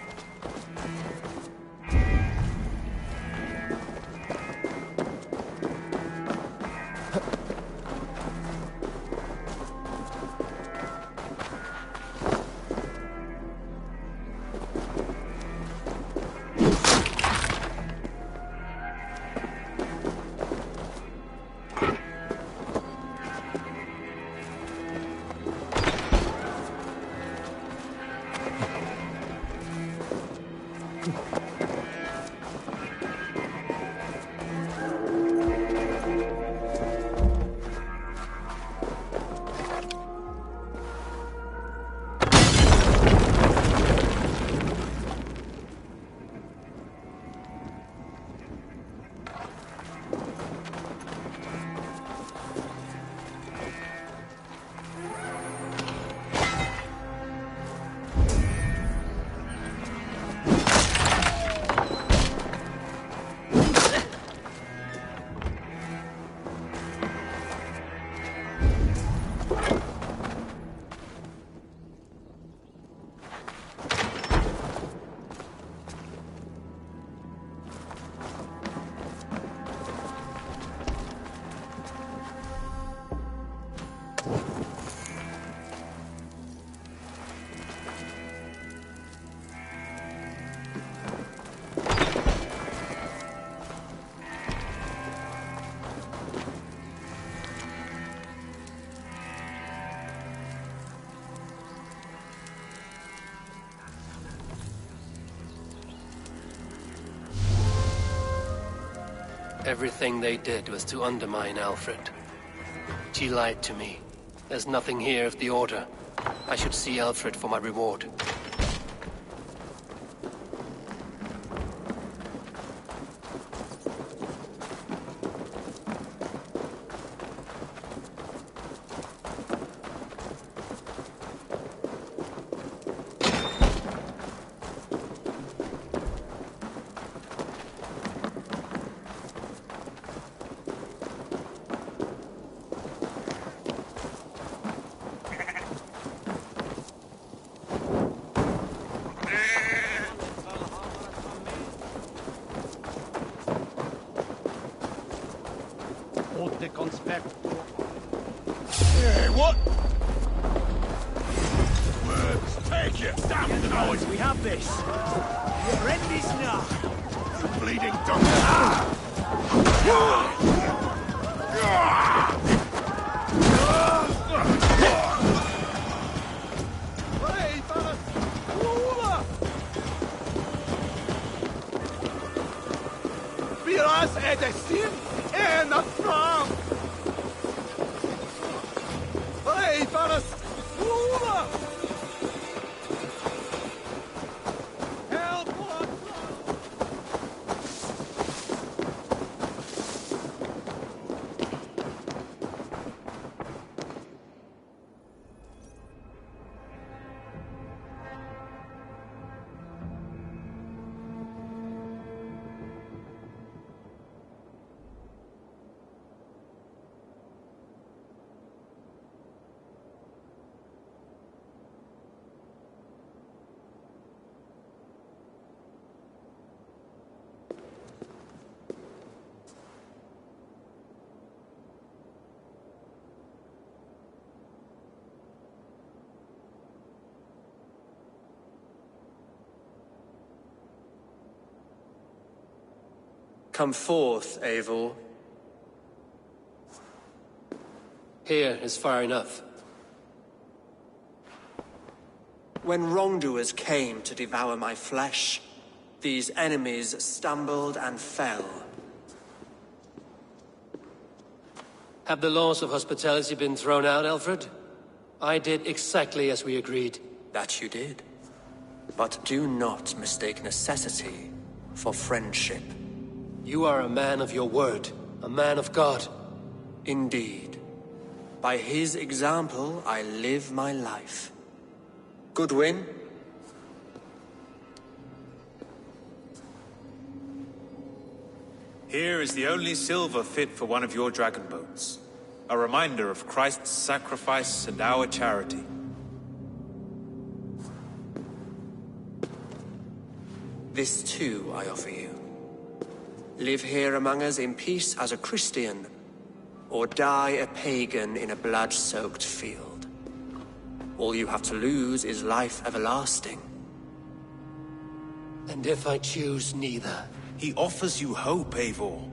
Everything they did was to undermine Alfred. She lied to me. There's nothing here of the Order. I should see Alfred for my reward. Hey, what? Words, take it! Damn the noise! We have this! Your end is now! You bleeding dog! Hey, fellas! Wir als Edestin en a Fram! Hey, fellas! Come forth, Eivor. Here is far enough. When wrongdoers came to devour my flesh, these enemies stumbled and fell. Have the laws of hospitality been thrown out, Alfred? I did exactly as we agreed. That you did. But do not mistake necessity for friendship. You are a man of your word, a man of God. Indeed. By his example, I live my life. Goodwin? Here is the only silver fit for one of your dragon boats. A reminder of Christ's sacrifice and our charity. This too I offer you. Live here among us in peace as a Christian, or die a pagan in a blood-soaked field. All you have to lose is life everlasting. And if I choose neither? He offers you hope, Eivor.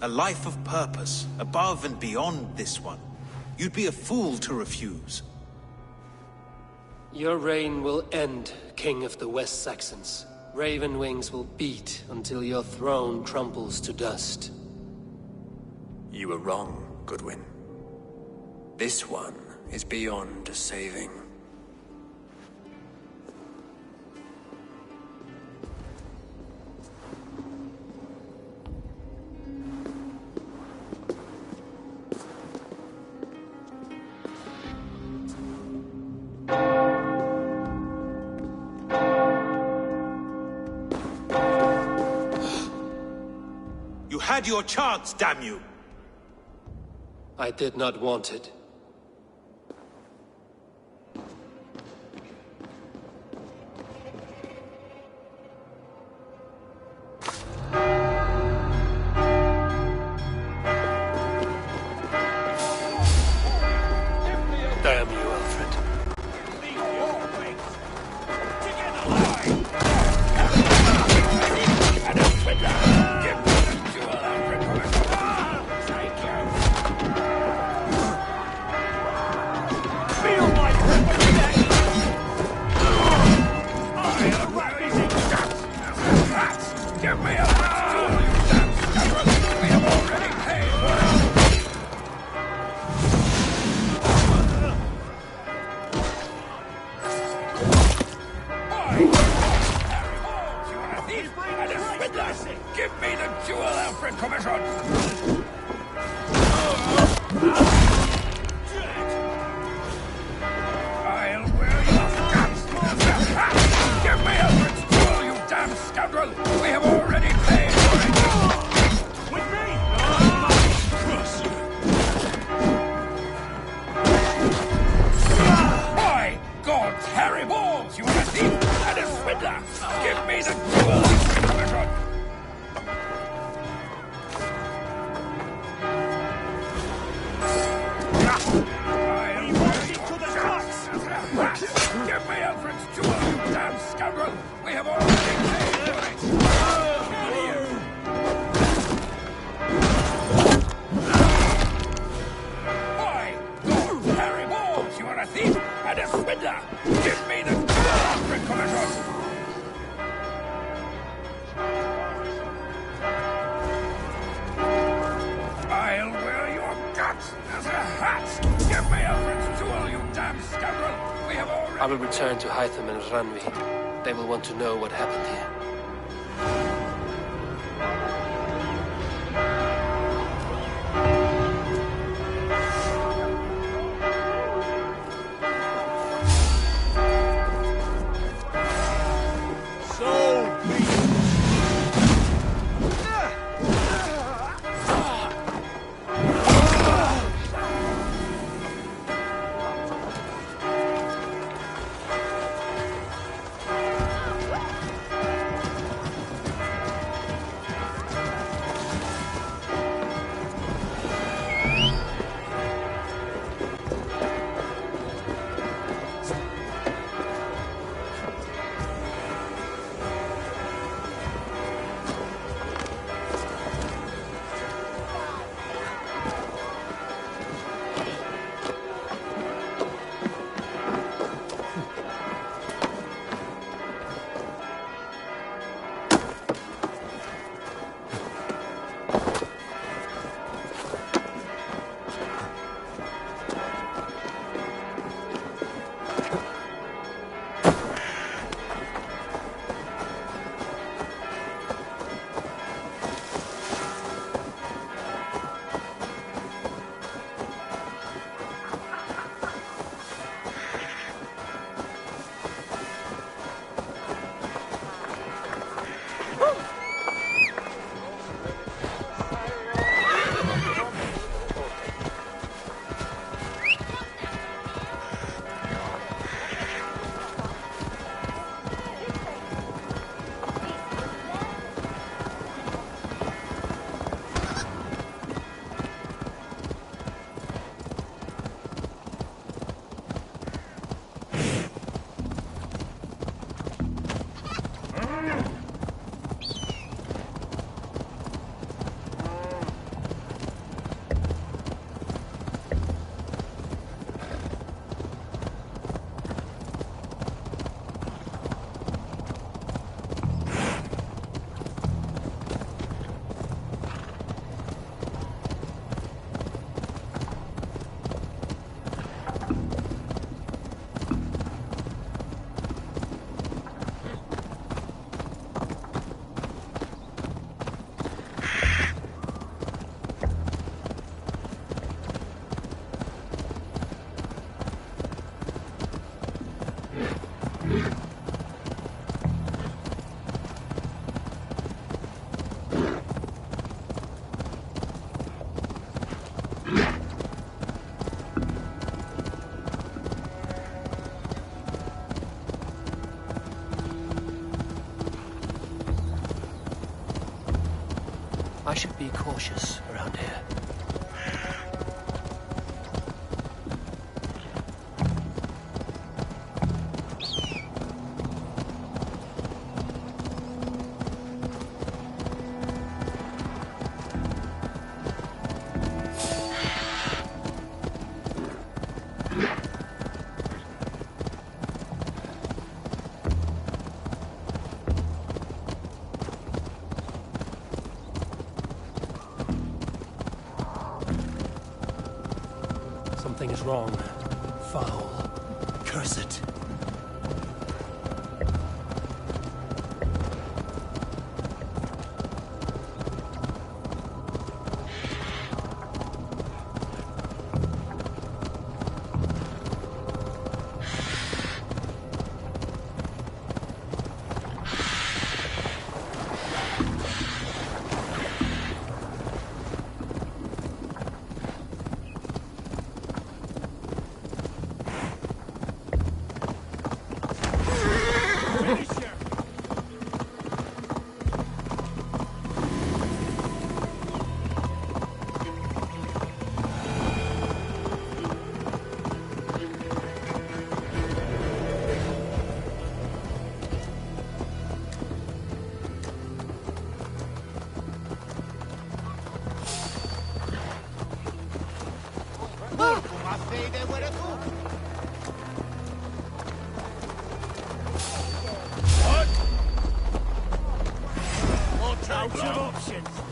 A life of purpose, above and beyond this one. You'd be a fool to refuse. Your reign will end, King of the West Saxons. Raven wings will beat until your throne crumbles to dust. You were wrong, Goodwin. This one is beyond saving. You had your chance, damn you! I did not want it. Damn you, Alfred. I'll wear your guts! Give me Alfred's jewel, you damn scoundrel! We have already paid for it! With me! By God's hairy balls, you are a thief and a swindler! Give me the jewel, you commission! Give me Alfred's jewel, you damn scoundrel! We have already paid for it! By God's hairy balls, you are a thief and a swindler! Give me the jewel, Alfred Commission! I'll wear your guts as a hat! Give me Alfred's jewel, you damn scoundrel! We have already... I will return to Hytham and Ranvi. They will want to know what happened here. I should be cautious around here. Something is wrong. Foul. Curse it. Vede where to go. Lots of options.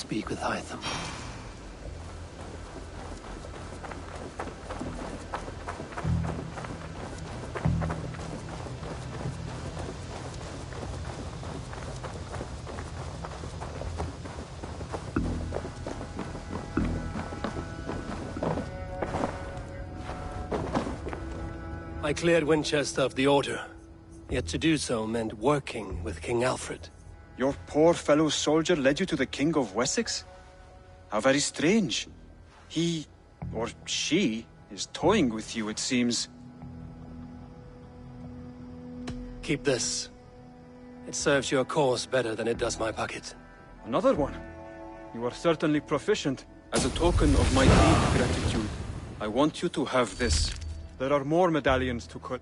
speak with Hytham. I cleared Winchester of the Order, yet to do so meant working with King Alfred. Your poor fellow soldier led you to the King of Wessex? How very strange. He, or she, is toying with you, it seems. Keep this. It serves your cause better than it does my pocket. Another one? You are certainly proficient. As a token of my deep gratitude, I want you to have this. There are more medallions to cut.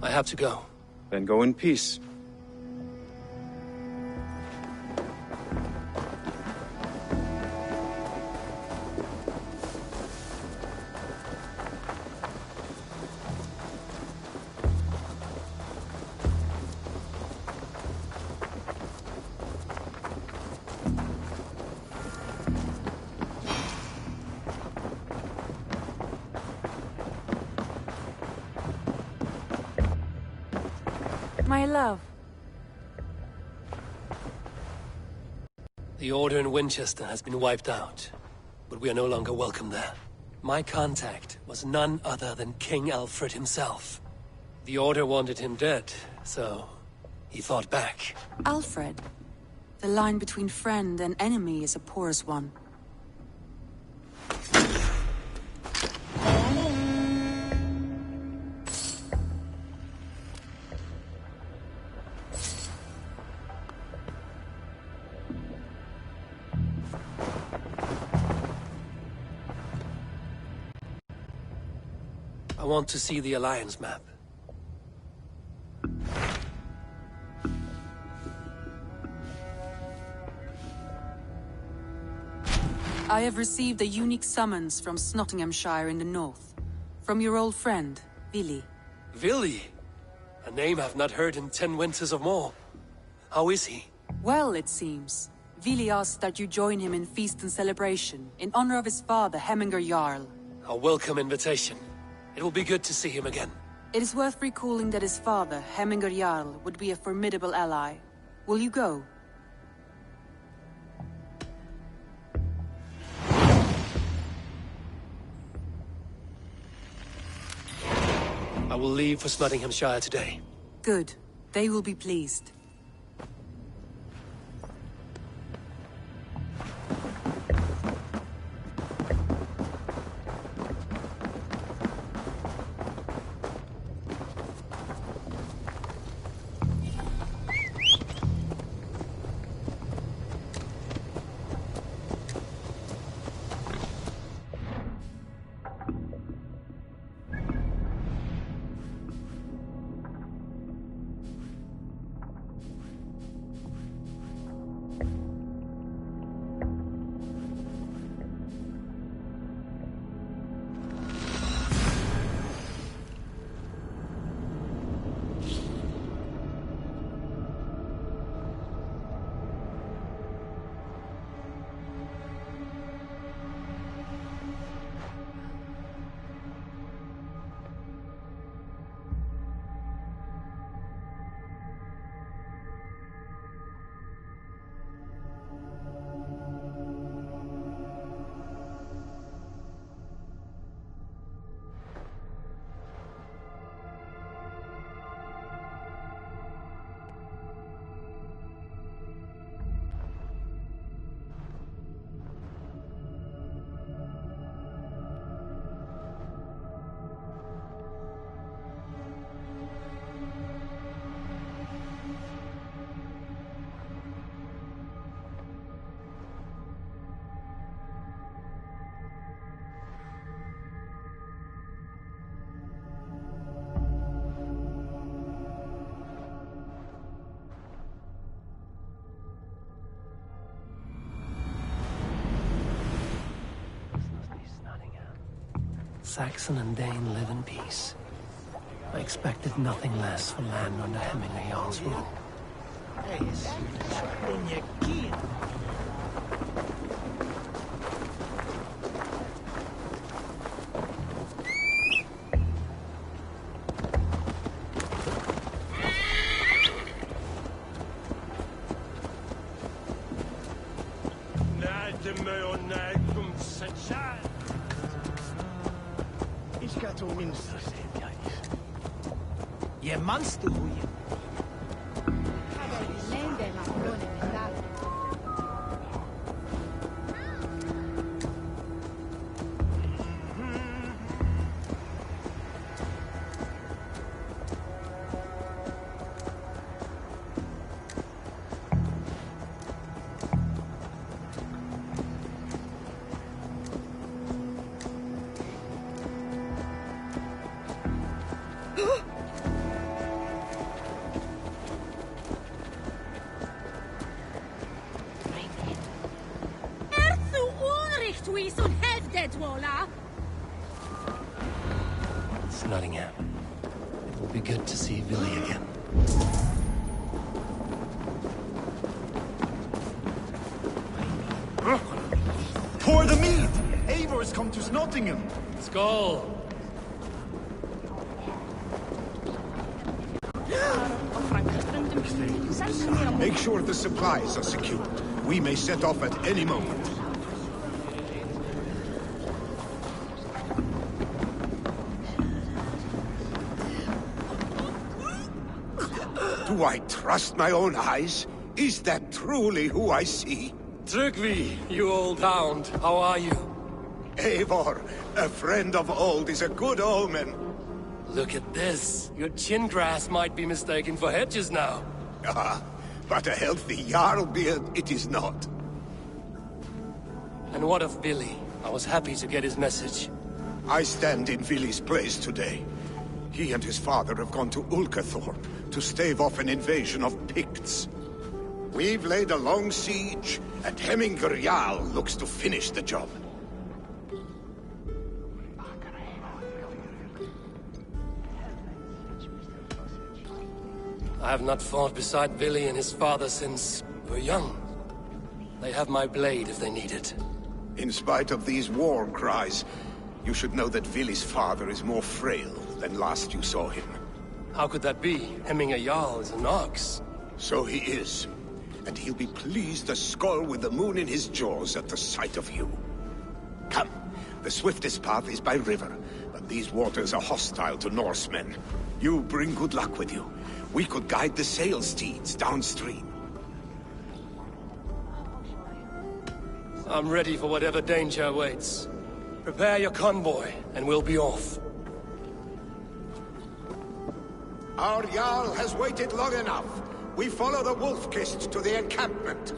I have to go. Then go in peace. My love. The Order in Winchester has been wiped out, but we are no longer welcome there. My contact was none other than King Alfred himself. The Order wanted him dead, so he fought back. Alfred? The line between friend and enemy is a porous one. I want to see the Alliance map. I have received a unique summons from Snotinghamscire in the north. From your old friend, Vili. Vili? A name I've not heard in 10 winters or more. How is he? Well, it seems. Vili asked that you join him in feast and celebration, in honor of his father, Hemminger Jarl. A welcome invitation. It will be good to see him again. It is worth recalling that his father, Hemminger Jarl, would be a formidable ally. Will you go? I will leave for Snotinghamscire today. Good. They will be pleased. Saxon and Dane live in peace. I expected nothing less from land under Hemingway Jarl's rule. Je manst du hier? Snotingham. It will be good to see Villy again. Pour the mead! Eivor's come to Snotingham! Skull! Make sure the supplies are secured. We may set off at any moment. Do I trust my own eyes? Is that truly who I see? Trygvi, you old hound, how are you? Eivor, a friend of old is a good omen. Look at this. Your chin grass might be mistaken for hedges now. Ah, but a healthy Jarl beard it is not. And what of Villy? I was happy to get his message. I stand in Villy's place today. He and his father have gone to Ulkathorpe to stave off an invasion of Picts. We've laid a long siege, and Hemingway Jarl looks to finish the job. I have not fought beside Villy and his father since we were young. They have my blade if they need it. In spite of these war cries, you should know that Villy's father is more frail than last you saw him. How could that be? Hemingway Jarl is an ox. So he is. And he'll be pleased to skull with the moon in his jaws at the sight of you. Come, the swiftest path is by river, but these waters are hostile to Norsemen. You bring good luck with you. We could guide the sail steeds downstream. I'm ready for whatever danger awaits. Prepare your convoy, and we'll be off. Our Jarl has waited long enough. We follow the Wolf-Kist to the encampment.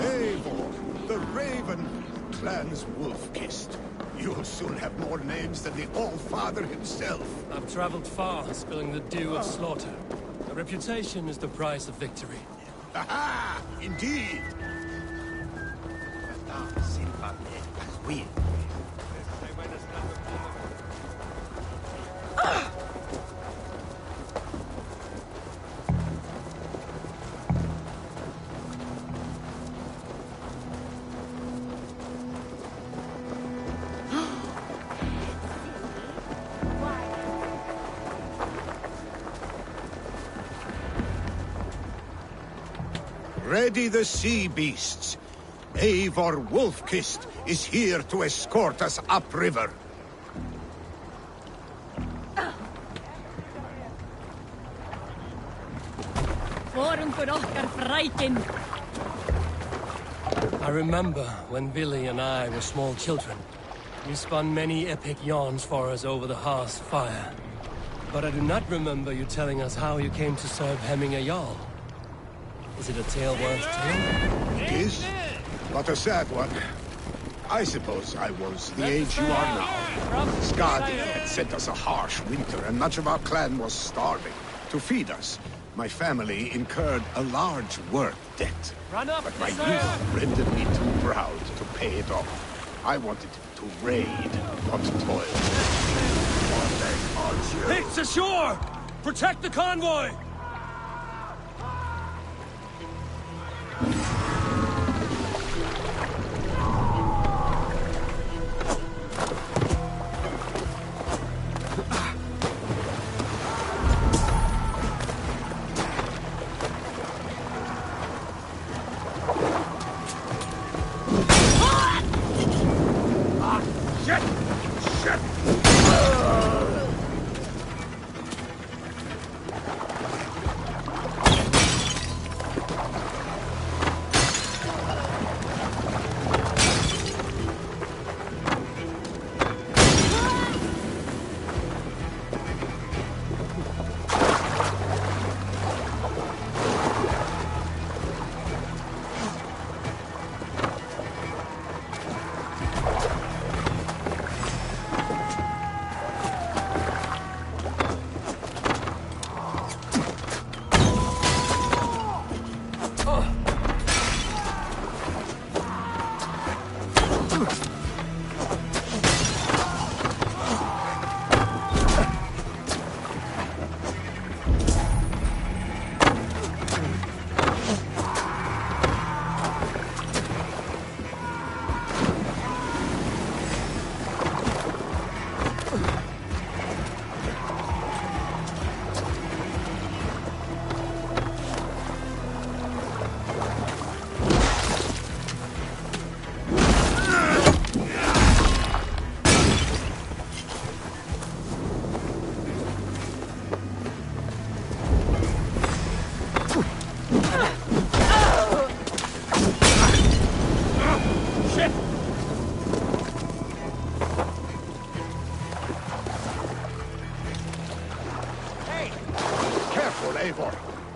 Eivor, the Raven clan's Wolf-Kist. You'll soon have more names than the All-Father himself. I've traveled far, spilling the dew of slaughter. A reputation is the price of victory. Aha! Indeed! Ready the sea beasts. Eivor Wolf-Kist is here to escort us upriver. I remember when Villy and I were small children. You spun many epic yarns for us over the hearth's fire. But I do not remember you telling us how you came to serve Hemingway Jarl. Is it a tale worth telling? It is, but a sad one. I suppose I was the age you are now. Skadi had sent us a harsh winter, and much of our clan was starving. To feed us, my family incurred a large work debt. Run up, but my youth rendered me too proud to pay it off. I wanted to raid, not toil. Pigs ashore! Protect the convoy!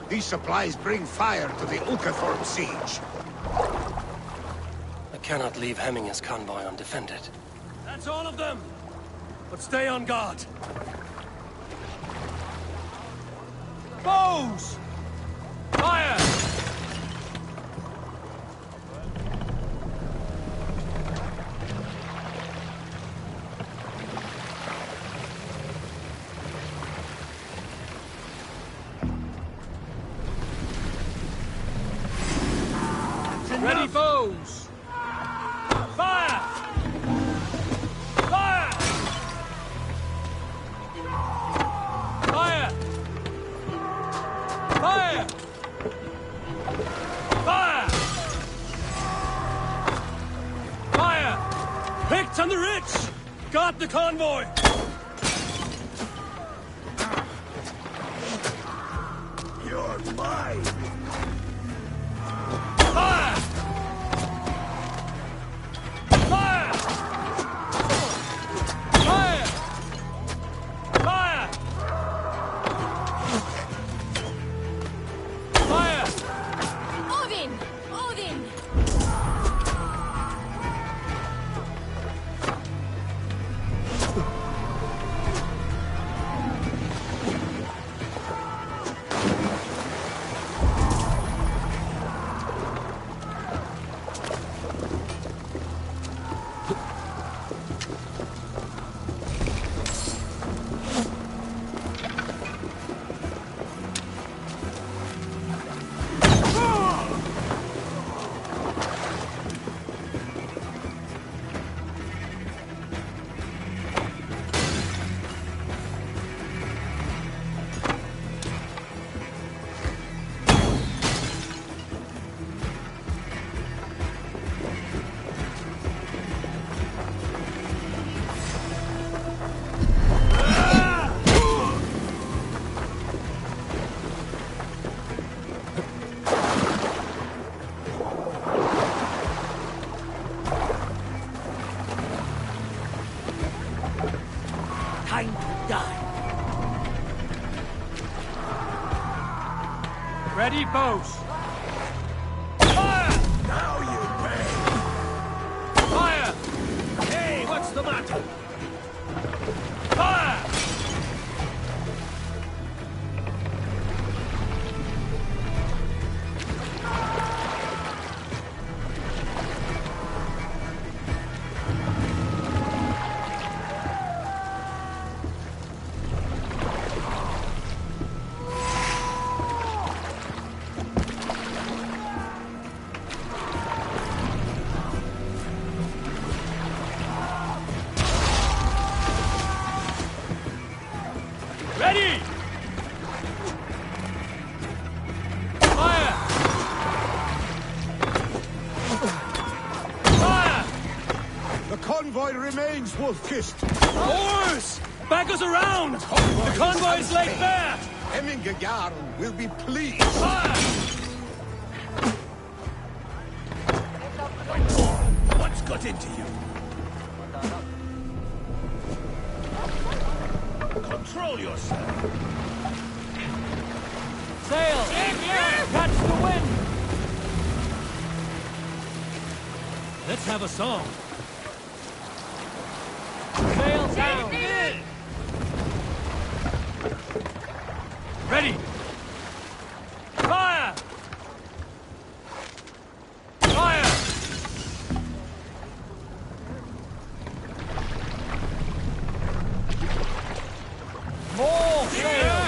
These supplies bring fire to the Ulcathorpe siege. I cannot leave Hemminger's convoy undefended. That's all of them! But stay on guard. Bows! Fire! Ready, bows! Fire! Fire! Fire! Fire! Fire! Fire! Picked on the rich! Guard the convoy! You're mine! Fire! Fire! Fire! Fire! Fire! Odin! Odin! Time to die. Ready, bows! Fire! Now you pay! Fire! remains, Wolf-Kissed. Horse! Back us around! The convoy is laid bare! Hemming Jarl will be pleased. What's got into you? Control yourself. Sail! Catch the wind! Let's have a song. Sail down! Ready! Fire! Fire! More sail!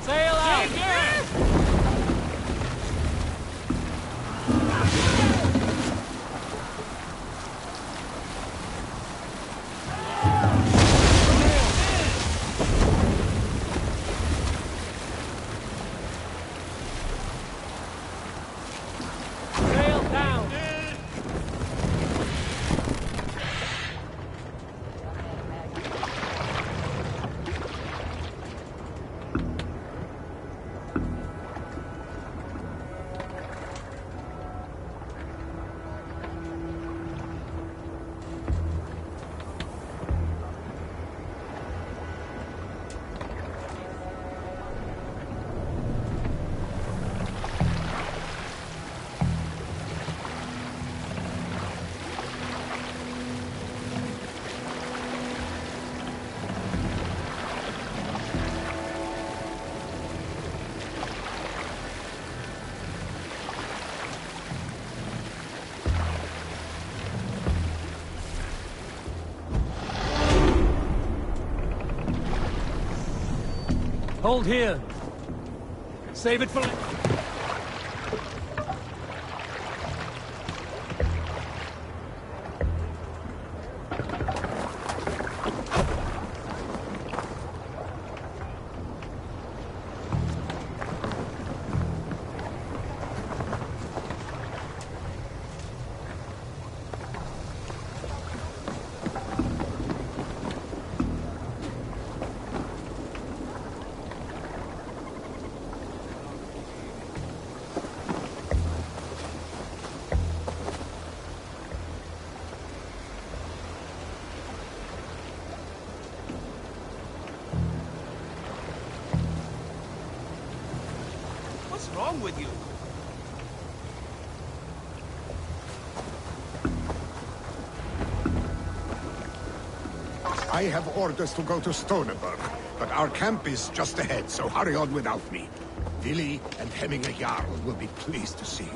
Sail out! Sail down! Hold here. Save it for... What's wrong with you? I have orders to go to Stoneberg, but our camp is just ahead, so hurry on without me. Vili and Hemming Jarl will be pleased to see you.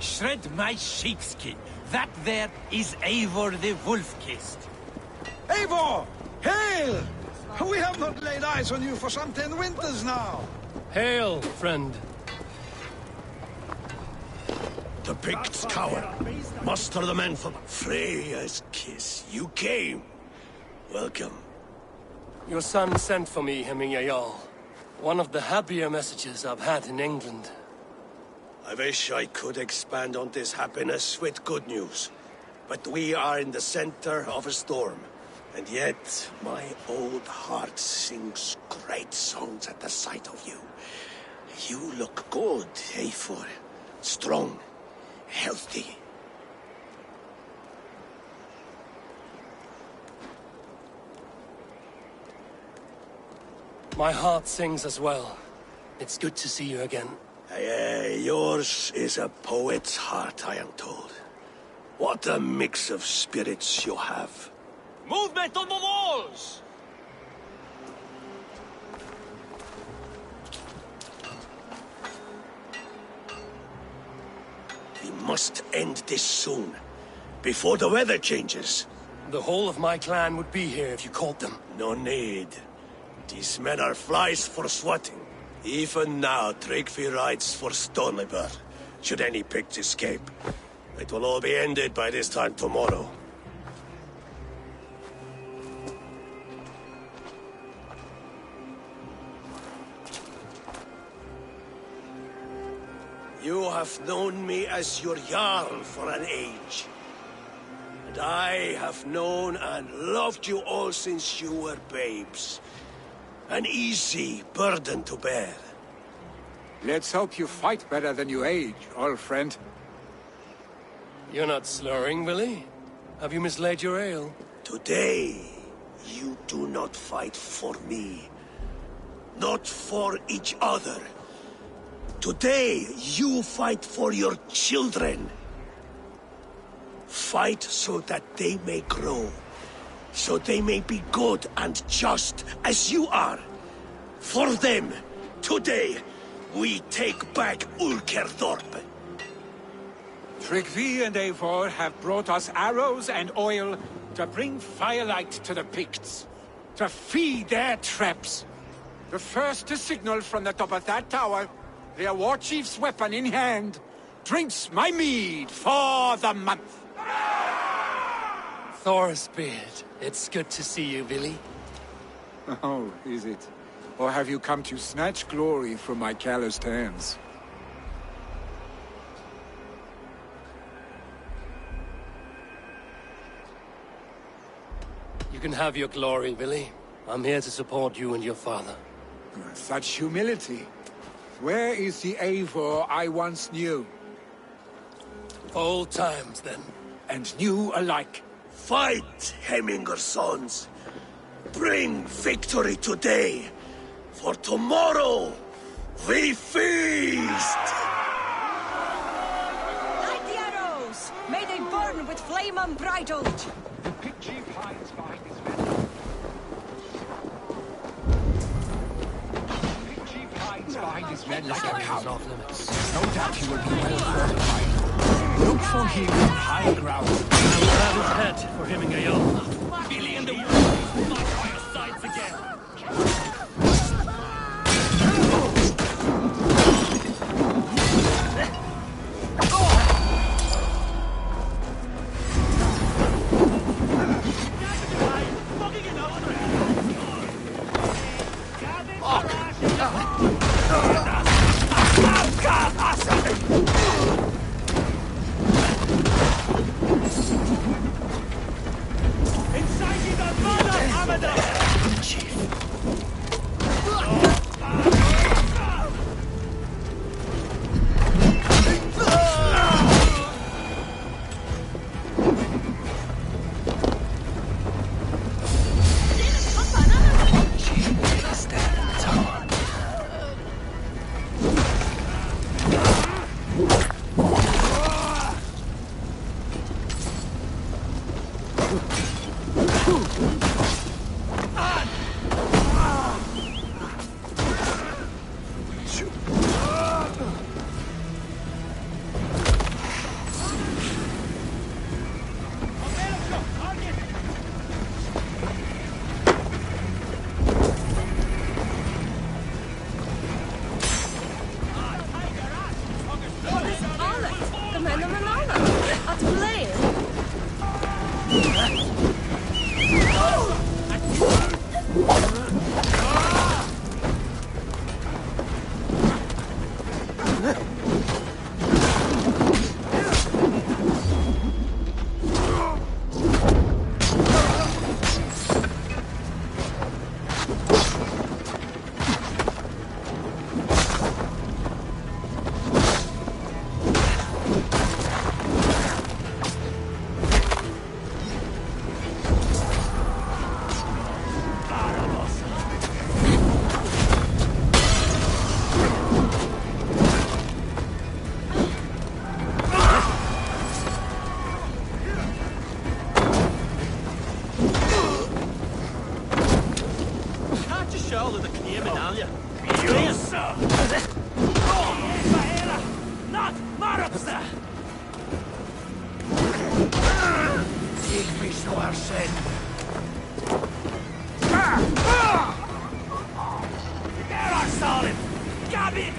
Shred my sheepskin. That there is Eivor the Wolf-Kissed. Eivor! Hail! We have not laid eyes on you for some 10 winters now. Hail, friend. The Picts cower. Muster the men for Freya's kiss. You came. Welcome. Your son sent for me, Hemming Jarl. One of the happier messages I've had in England. I wish I could expand on this happiness with good news. But we are in the center of a storm. And yet, my old heart sings great songs at the sight of you. You look good, Eivor. Strong, healthy. My heart sings as well. It's good to see you again. Yours is a poet's heart, I am told. What a mix of spirits you have. Movement on the walls! We must end this soon, before the weather changes. The whole of my clan would be here if you called them. No need. These men are flies for swatting. Even now, Tryggvi rides for Stonebur, should any Picts escape. It will all be ended by this time tomorrow. You have known me as your Jarl for an age. And I have known and loved you all since you were babes. An easy burden to bear. Let's hope you fight better than you age, old friend. You're not slurring, Willie? Have you mislaid your ale? Today, you do not fight for me. Not for each other. Today, you fight for your children. Fight so that they may grow. So they may be good and just as you are. For them, today, we take back Ulkerthorpe. Tryggvi and Eivor have brought us arrows and oil to bring firelight to the Picts. To feed their traps. The first to signal from the top of that tower, their war chief's weapon in hand, drinks my mead for the month. Thorsbeard, it's good to see you, Willie. Oh, is it? Or have you come to snatch glory from my calloused hands? You can have your glory, Willie. I'm here to support you and your father. Such humility. Where is the Eivor I once knew? Old times, then. And new alike. Fight, Hemminger's sons. Bring victory today. For tomorrow, we feast! Light the arrows! May they burn with flame unbridled! The Pict Chief hides behind his men. The Pict Chief hides behind his men like a cow. No doubt he will be well fortified. Look for him on high ground. I will have his head for hemming a young. Billy and the wolf fight by your sides again. said. There I saw him! Got it!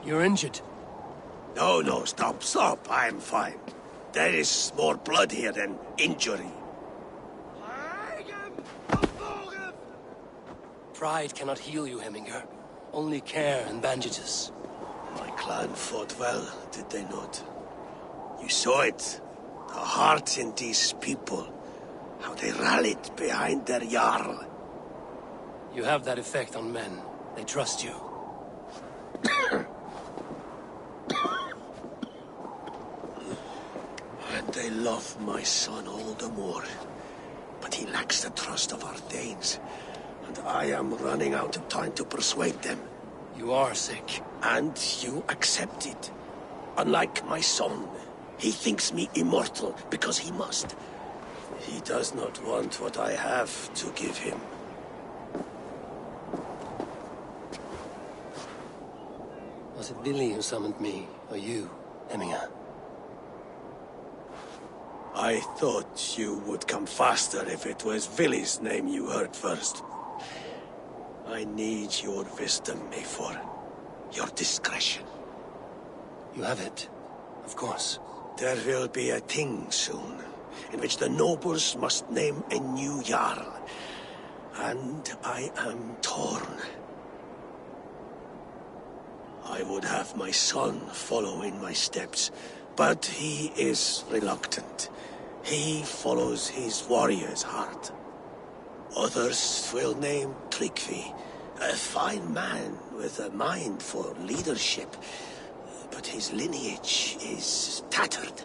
You're injured. No, stop. I'm fine. There is more blood here than injury. Pride cannot heal you, Heminger. Only care and bandages. My clan fought well, did they not? You saw it. The heart in these people. How they rallied behind their Jarl. You have that effect on men. They trust you. And they love my son all the more. But he lacks the trust of our Danes. And I am running out of time to persuade them. You are sick. And you accept it. Unlike my son, he thinks me immortal because he must. He does not want what I have to give him. Was it Billy who summoned me, or you, Hemminger? I thought you would come faster if it was Villy's name you heard first. I need your wisdom, Mayfor. Your discretion. You have it, of course. There will be a thing soon, in which the nobles must name a new Jarl. And I am torn. I would have my son follow in my steps, but he is reluctant. He follows his warrior's heart. Others will name Tryggvi, a fine man with a mind for leadership. But his lineage is tattered,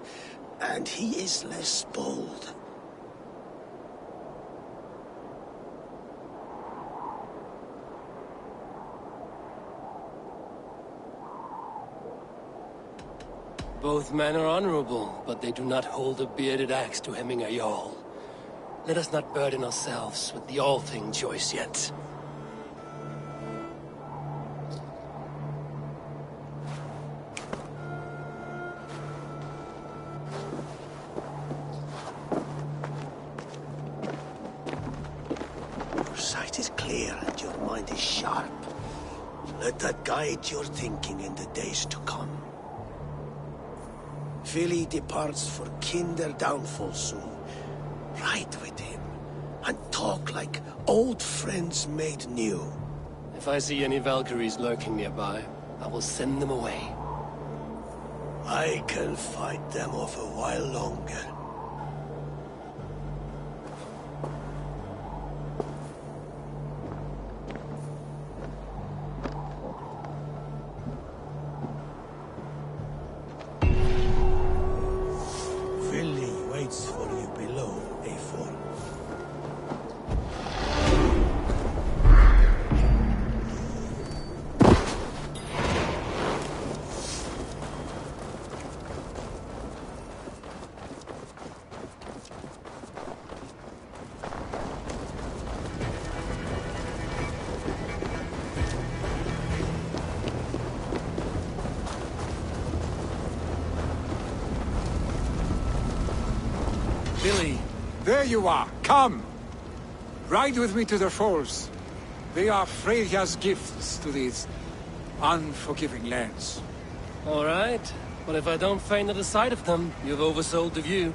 and he is less bold. Both men are honorable, but they do not hold a bearded axe to Hemminger Jarl. Let us not burden ourselves with the all-thing choice yet. Your sight is clear and your mind is sharp. Let that guide your thinking in the days to come. Villy departs for kinder downfall soon. Ride with him, and talk like old friends made new. If I see any Valkyries lurking nearby, I will send them away. I can fight them off a while longer. For you below, A4. Billy! There you are! Come! Ride with me to the falls. They are Freya's gifts to these unforgiving lands. All right. But if I don't faint at the sight of them, you've oversold the view.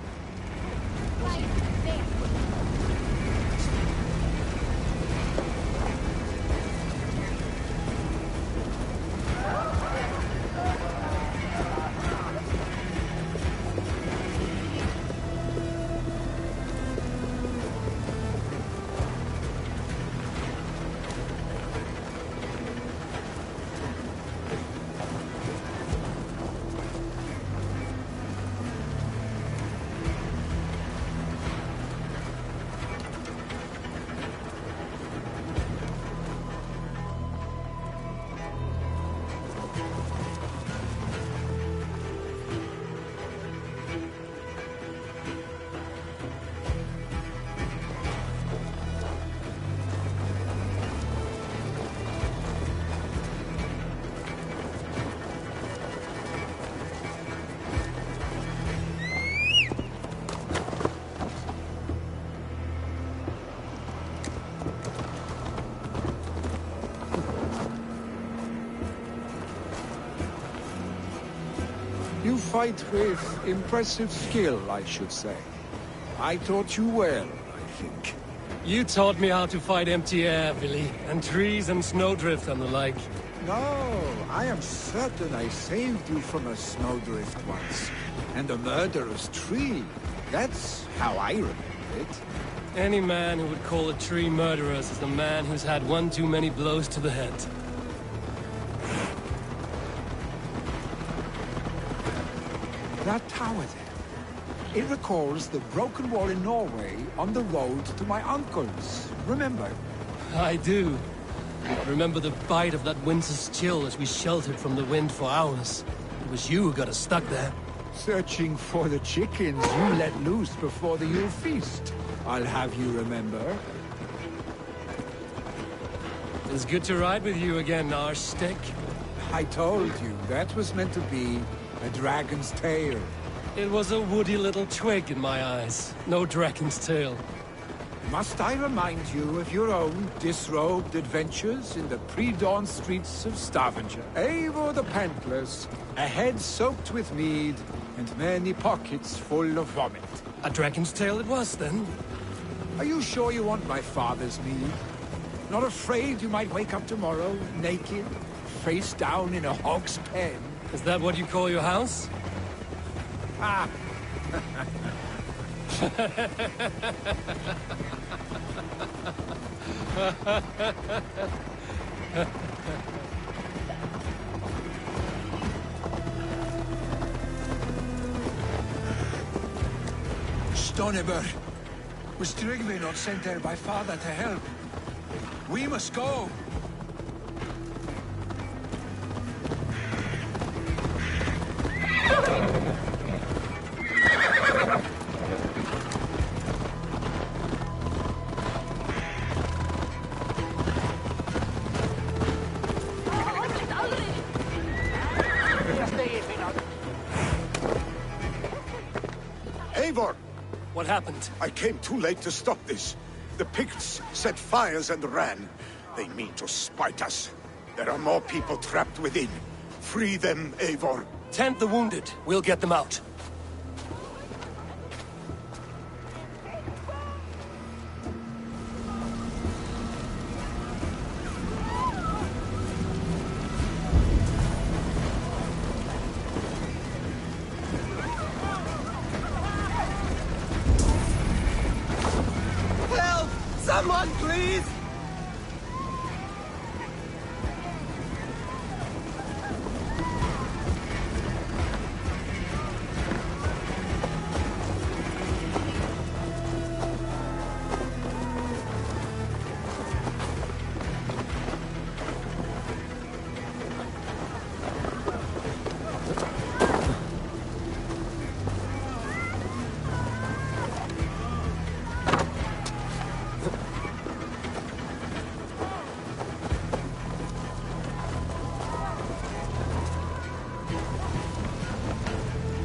You fight with impressive skill, I should say. I taught you well, I think. You taught me how to fight empty air, Billy, and trees and snowdrift and the like. No, I am certain I saved you from a snowdrift once. And a murderous tree. That's how I remember it. Any man who would call a tree murderous is a man who's had one too many blows to the head. That tower there. It recalls the broken wall in Norway on the road to my uncle's. Remember? I do. I remember the bite of that winter's chill as we sheltered from the wind for hours. It was you who got us stuck there. Searching for the chickens you let loose before the Yule feast. I'll have you remember. It's good to ride with you again, Arstick. I told you, that was meant to be a dragon's tail. It was a woody little twig in my eyes. No dragon's tail. Must I remind you of your own disrobed adventures in the pre-dawn streets of Stavanger? Eivor the Pantless, a head soaked with mead, and many pockets full of vomit. A dragon's tail it was, then? Are you sure you want my father's mead? Not afraid you might wake up tomorrow, naked, face down in a hog's pen? Is that what you call your house? Ah! Stoneber! Was Tryggvi not sent there by father to help? We must go! Eivor! What happened? I came too late to stop this. The Picts set fires and ran. They mean to spite us. There are more people trapped within. Free them, Eivor. Tend the wounded. We'll get them out. Help! Someone, please!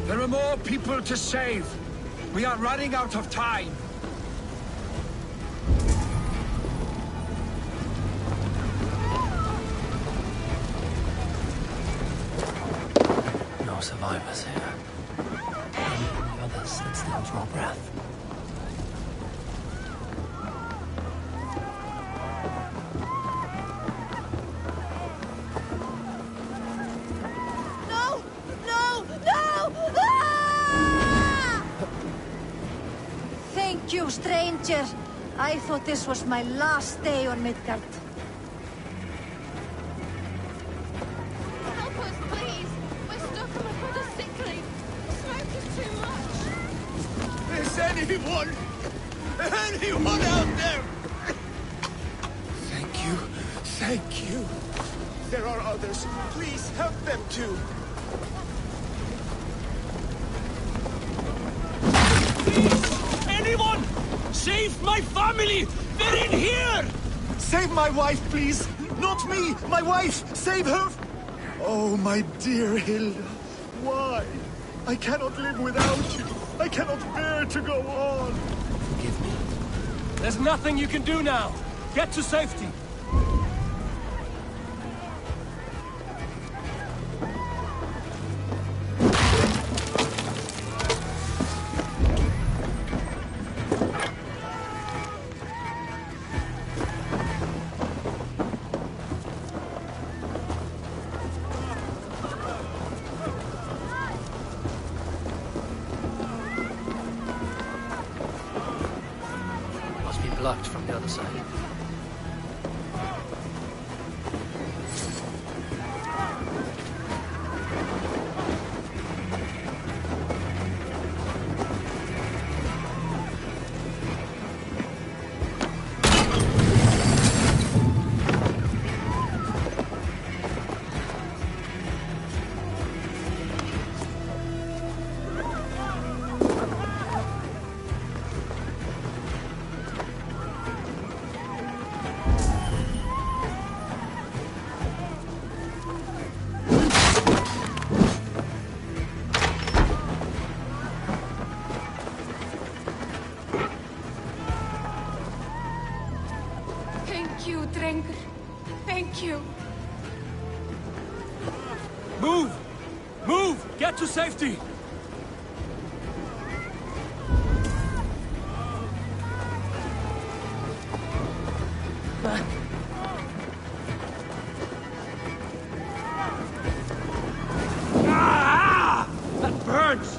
There are more people to save. We are running out of time. No survivors here. Only the others that still draw breath. No! No! No! Ah! Thank you, stranger. I thought this was my last day on Midgard. Help us, please! We're stuck on a foot of sick leave. The smoke is too much. Is anyone out there? Thank you. Thank you. There are others. Please help them too. Anyone! Save my family! They're in here! Save my wife, please! Not me! My wife! Save her! Oh, my dear Hilda. Why? I cannot live without you. I cannot bear to go on. Forgive me. There's nothing you can do now. Get to safety. Must be blocked from the other side. Get to safety! That burns!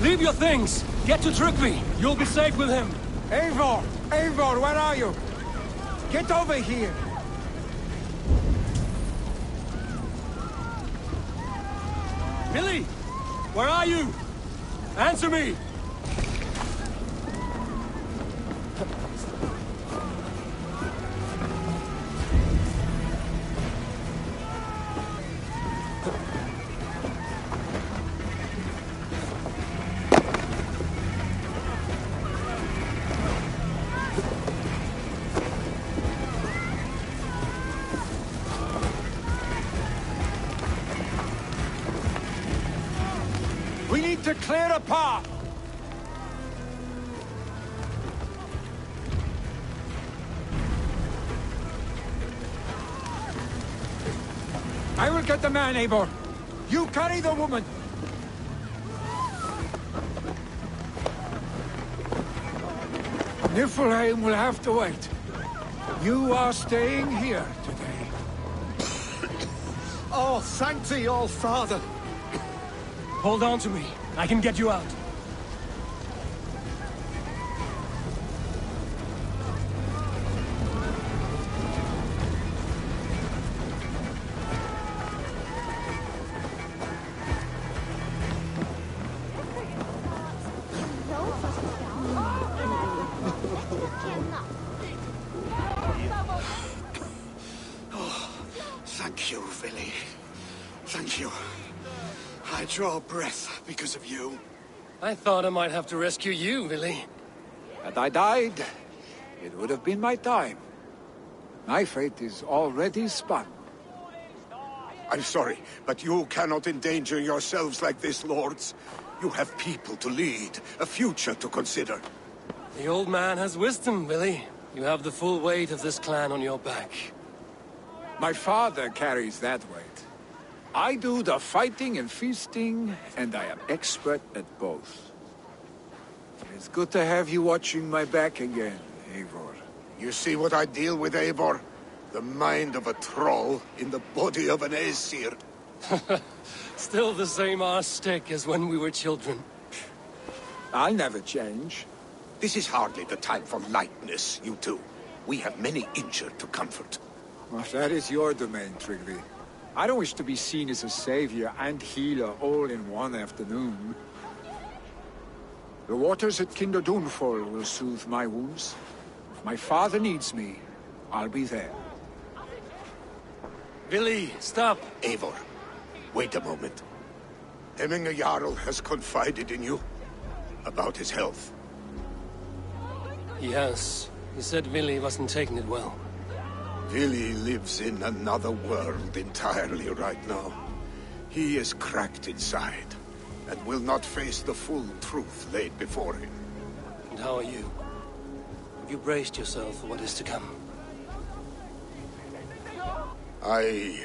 Leave your things! Get to Trygve! You'll be safe with him! Eivor! Eivor, where are you? Get over here! Billy! Where are you? Answer me! We need to clear a path! I will get the man, Eivor. You carry the woman. Niflheim will have to wait. You are staying here today. Oh, thank thee, all father. Hold on to me. I can get you out. Thank you, Vili. Thank you. I draw breath because of you. I thought I might have to rescue you, Vili. Had I died, it would have been my time. My fate is already spun. I'm sorry, but you cannot endanger yourselves like this, lords. You have people to lead, a future to consider. The old man has wisdom, Vili. You have the full weight of this clan on your back. My father carries that weight. I do the fighting and feasting, and I am expert at both. It's good to have you watching my back again, Eivor. You see what I deal with, Eivor? The mind of a troll in the body of an Aesir. Still the same arse stick as when we were children. I'll never change. This is hardly the time for lightness, you two. We have many injured to comfort. Well, that is your domain, Trygve. I don't wish to be seen as a savior and healer all in one afternoon. The waters at Kinderdunfol will soothe my wounds. If my father needs me, I'll be there. Vili, stop! Eivor, wait a moment. Hemminger Jarl has confided in you about his health. He has. He said Vili wasn't taking it well. Vili lives in another world entirely right now. He is cracked inside, and will not face the full truth laid before him. And how are you? Have you braced yourself for what is to come? I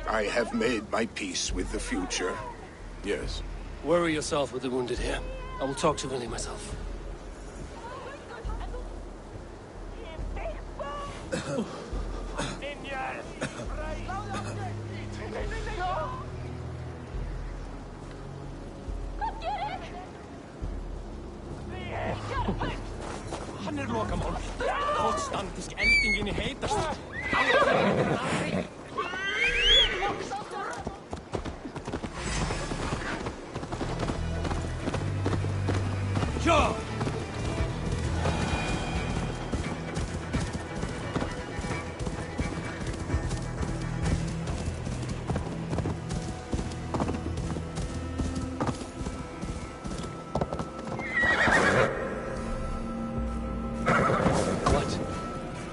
have made my peace with the future. Yes. Worry yourself with the wounded here. I will talk to Vili myself. Hann lokamál. Hvort standist eldingin í heitast. Sjá!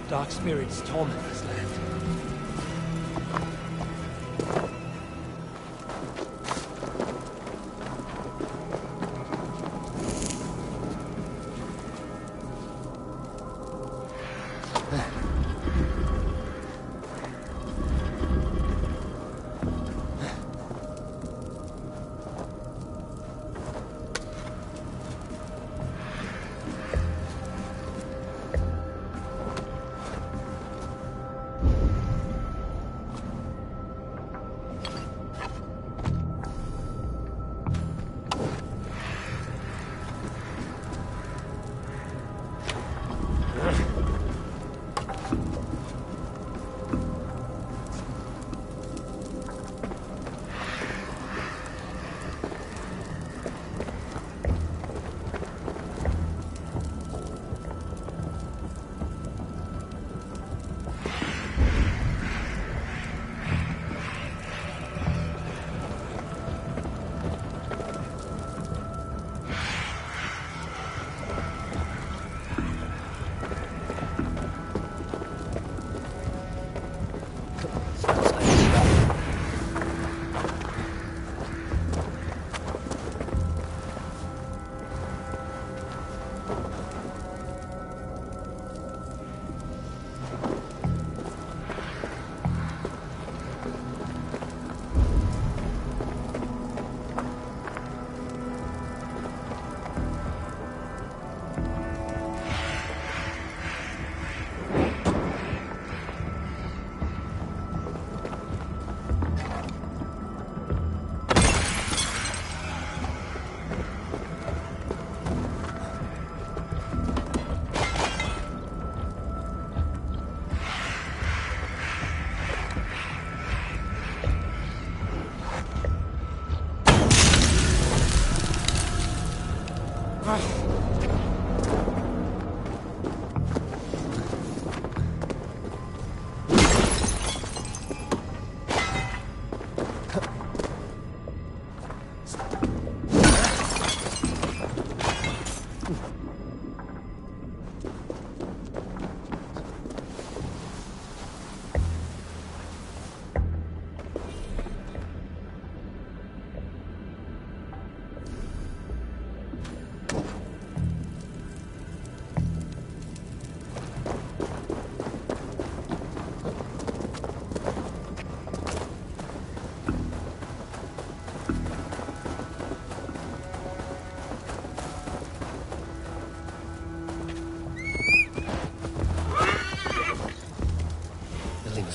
Dark spirits torment this land.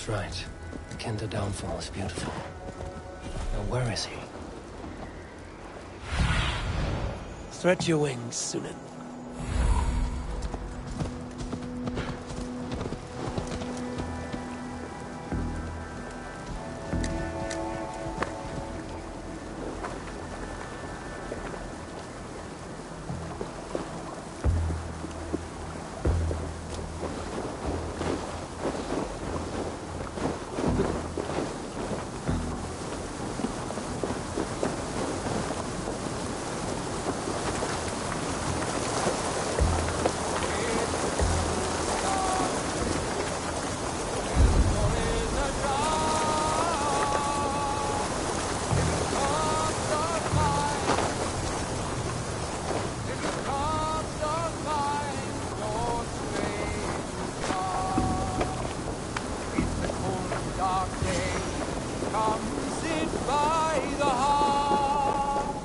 Right. The Kender downfall is beautiful. Now where is he? Stretch your wings, Sunan.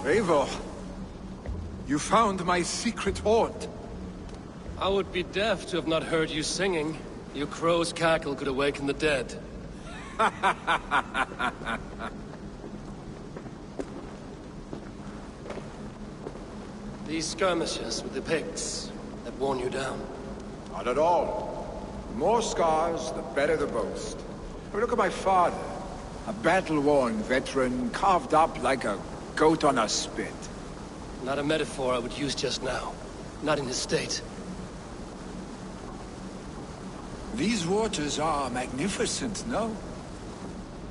Eivor, you found my secret hoard. I would be deaf to have not heard you singing. Your crow's cackle could awaken the dead. These skirmishes with the Picts that worn you down? Not at all. The more scars, the better the boast. Look at my father. A battle-worn veteran, carved up like a goat on a spit. Not a metaphor I would use just now. Not in his state. These waters are magnificent, no?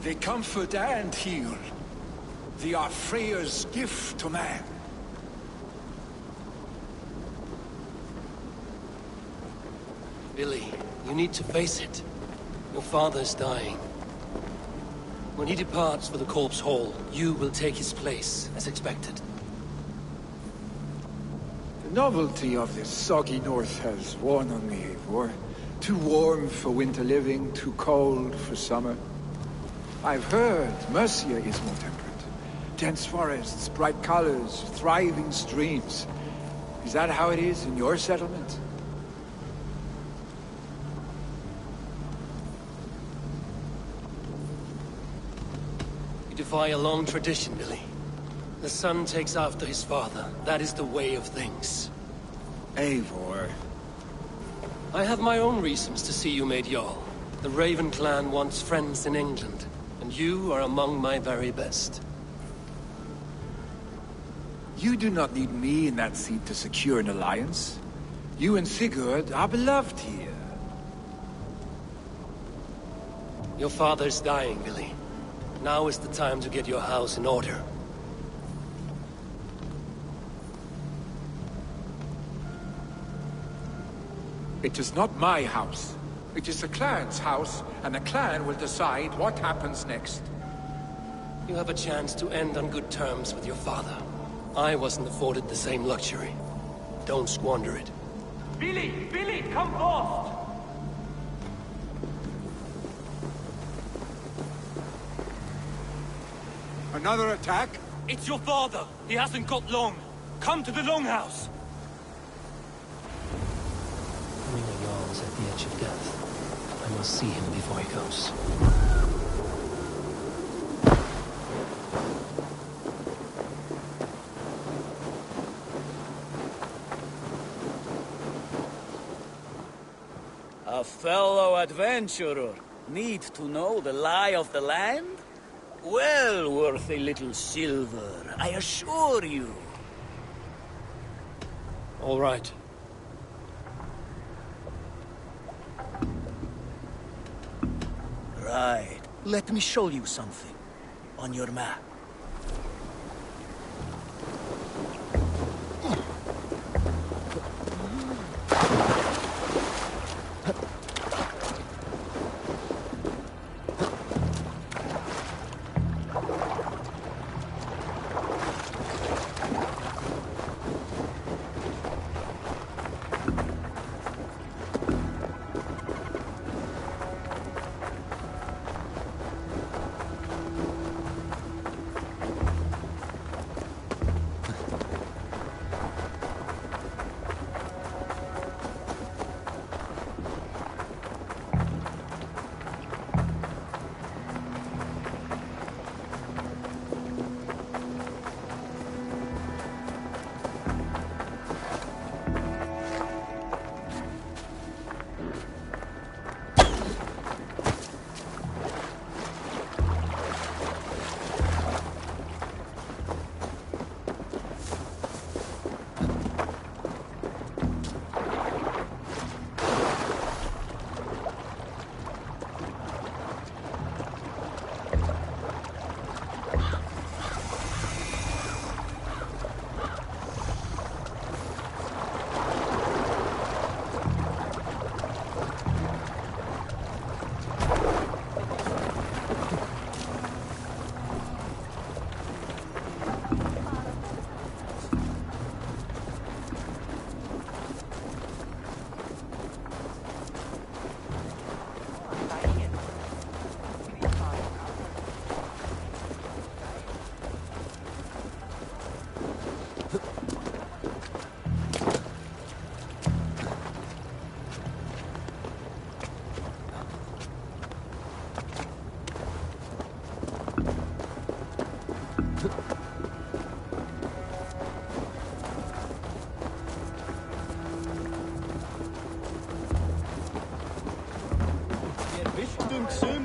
They comfort and heal. They are Freya's gift to man. Billy, you need to face it. Your father's dying. When he departs for the Corpse Hall, you will take his place, as expected. The novelty of this soggy north has worn on me, Eivor. Too warm for winter living, too cold for summer. I've heard Mercia is more temperate. Dense forests, bright colors, thriving streams. Is that how it is in your settlement? You defy a long tradition, Billy. The son takes after his father. That is the way of things. Eivor. I have my own reasons to see you made Jarl. The Raven clan wants friends in England, and you are among my very best. You do not need me in that seat to secure an alliance. You and Sigurd are beloved here. Your father's dying, Billy. Now is the time to get your house in order. It is not my house. It is the clan's house, and the clan will decide what happens next. You have a chance to end on good terms with your father. I wasn't afforded the same luxury. Don't squander it. Billy! Billy, come forth! Another attack? It's your father! He hasn't got long! Come to the Longhouse! Ring Jarl's at the edge of death. I must see him before he goes. A fellow adventurer need to know the lie of the land? Well worth a little silver, I assure you. All right. Right. Let me show you something. On your map.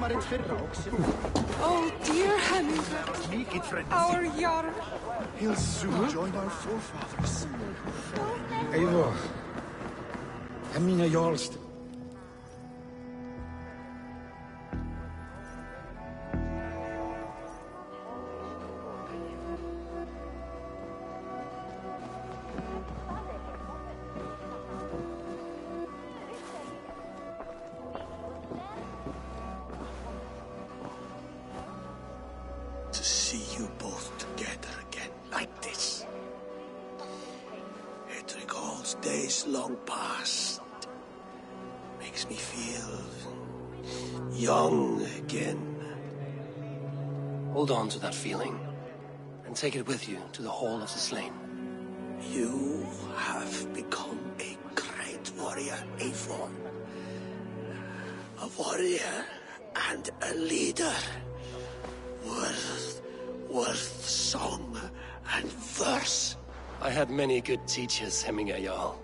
Oh, dear Henry, our Jarl. He'll soon join our forefathers. Eivor. Hermine Jarlst. To see you both together again like this. It recalls days long past. Makes me feel young again. Hold on to that feeling, and take it with you to the Hall of the Slain. You have become a great warrior, Eivor. A warrior and a leader. Worth song and verse. I had many good teachers, Hemminger Jarl.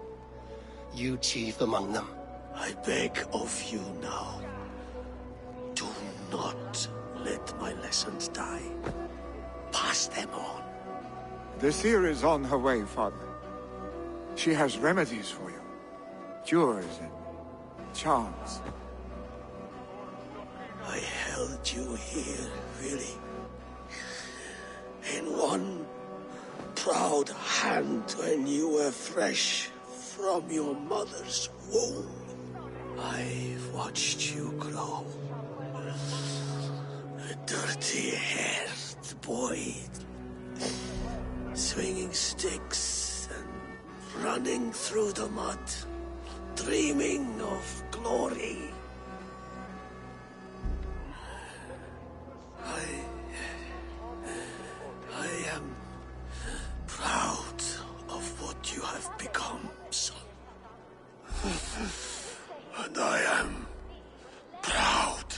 You chief among them. I beg of you now, do not let my lessons die. Pass them on. The seer is on her way, Father. She has remedies for you. Cures and charms. I held you here, really. In one proud hand when you were fresh from your mother's womb. I've watched you grow. A dirty-haired boy, swinging sticks and running through the mud, dreaming of glory. I am proud of what you have become, son. And I am proud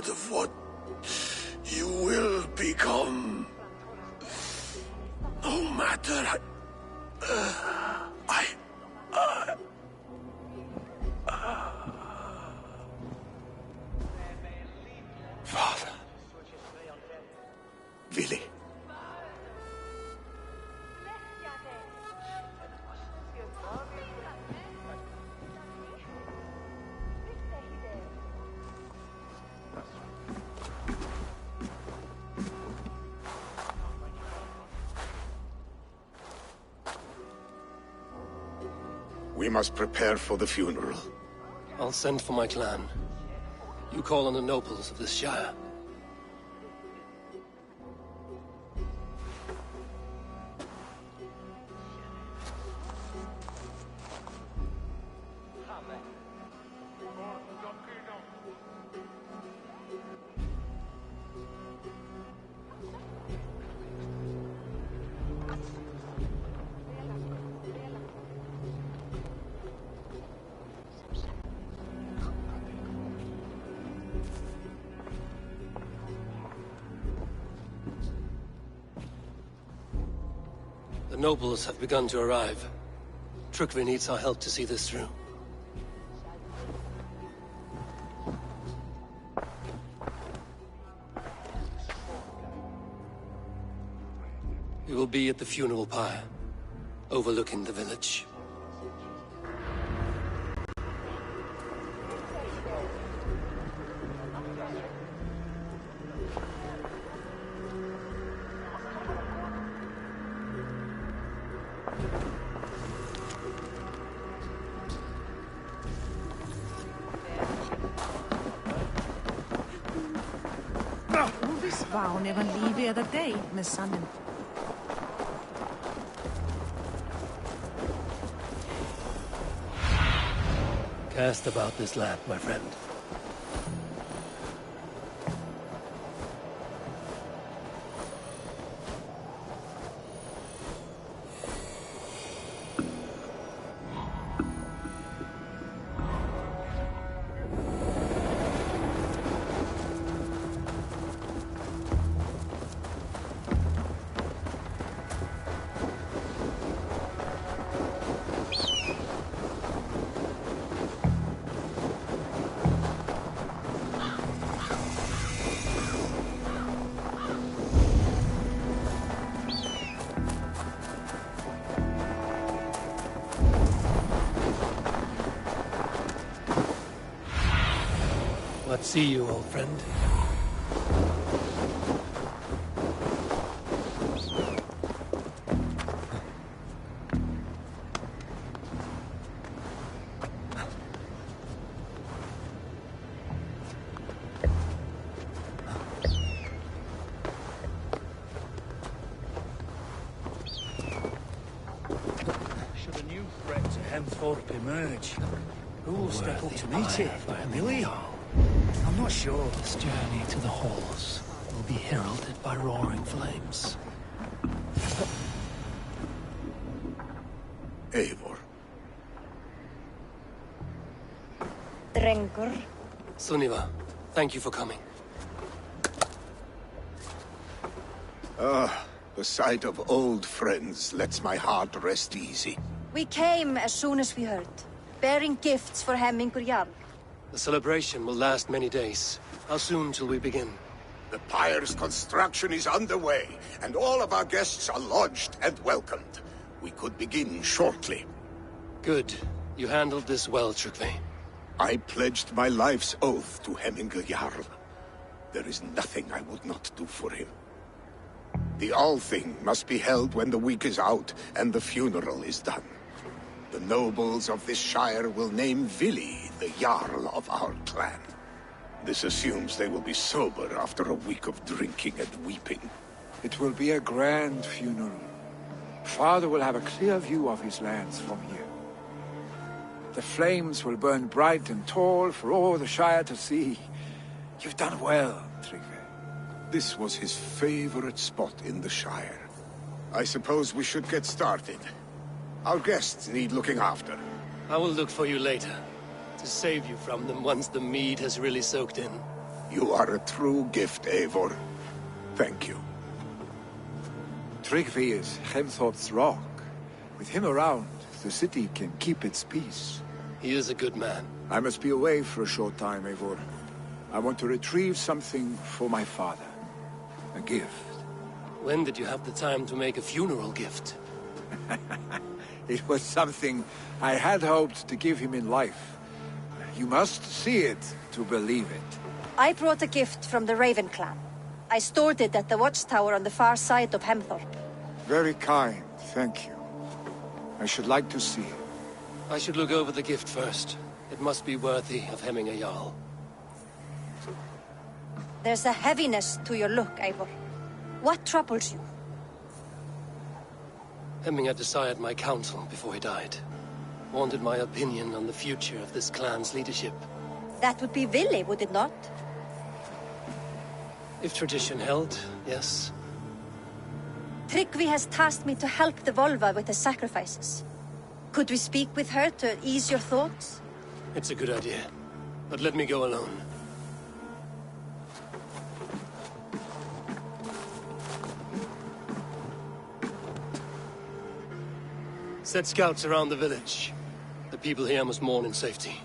of what you will become. No matter Father. Willi. We must prepare for the funeral. I'll send for my clan. You call on the nobles of this shire. The nobles have begun to arrive. Trukvi needs our help to see this through. We will be at the funeral pyre, overlooking the village. Vagn er lige ved at dag med sanden. Cast about this land, my friend. But see you, old friend. Should a new threat to Hemthorpe emerge, who will step up to meet it? Millie? I'm not sure. This journey to the halls will be heralded by roaring flames. Eivor. Drengur. Sunniva, thank you for coming. The sight of old friends lets my heart rest easy. We came as soon as we heard, bearing gifts for Hemmingur Jarl. The celebration will last many days. How soon till we begin? The pyre's construction is underway, and all of our guests are lodged and welcomed. We could begin shortly. Good. You handled this well, Tryggvi. I pledged my life's oath to Hemmingur Jarl. There is nothing I would not do for him. The Althing must be held when the week is out and the funeral is done. The nobles of this shire will name Vili the Jarl of our clan. This assumes they will be sober after a week of drinking and weeping. It will be a grand funeral. Father will have a clear view of his lands from here. The flames will burn bright and tall for all the Shire to see. You've done well, Tryggvi. This was his favorite spot in the Shire. I suppose we should get started. Our guests need looking after. I will look for you later, to save you from them once the mead has really soaked in. You are a true gift, Eivor. Thank you. Tryggvi is Hemthorpe's rock. With him around, the city can keep its peace. He is a good man. I must be away for a short time, Eivor. I want to retrieve something for my father. A gift. When did you have the time to make a funeral gift? It was something I had hoped to give him in life. You must see it to believe it. I brought a gift from the Raven clan. I stored it at the watchtower on the far side of Hemthorpe. Very kind, thank you. I should like to see it. I should look over the gift first. It must be worthy of Hemmingur Jarl. There's a heaviness to your look, Eivor. What troubles you? Hemmingur desired my counsel before he died. Wanted my opinion on the future of this clan's leadership. That would be Vili, would it not? If tradition held, yes. Tryggvi has tasked me to help the Volva with the sacrifices. Could we speak with her to ease your thoughts? It's a good idea. But let me go alone. Set scouts around the village. The people here must mourn in safety.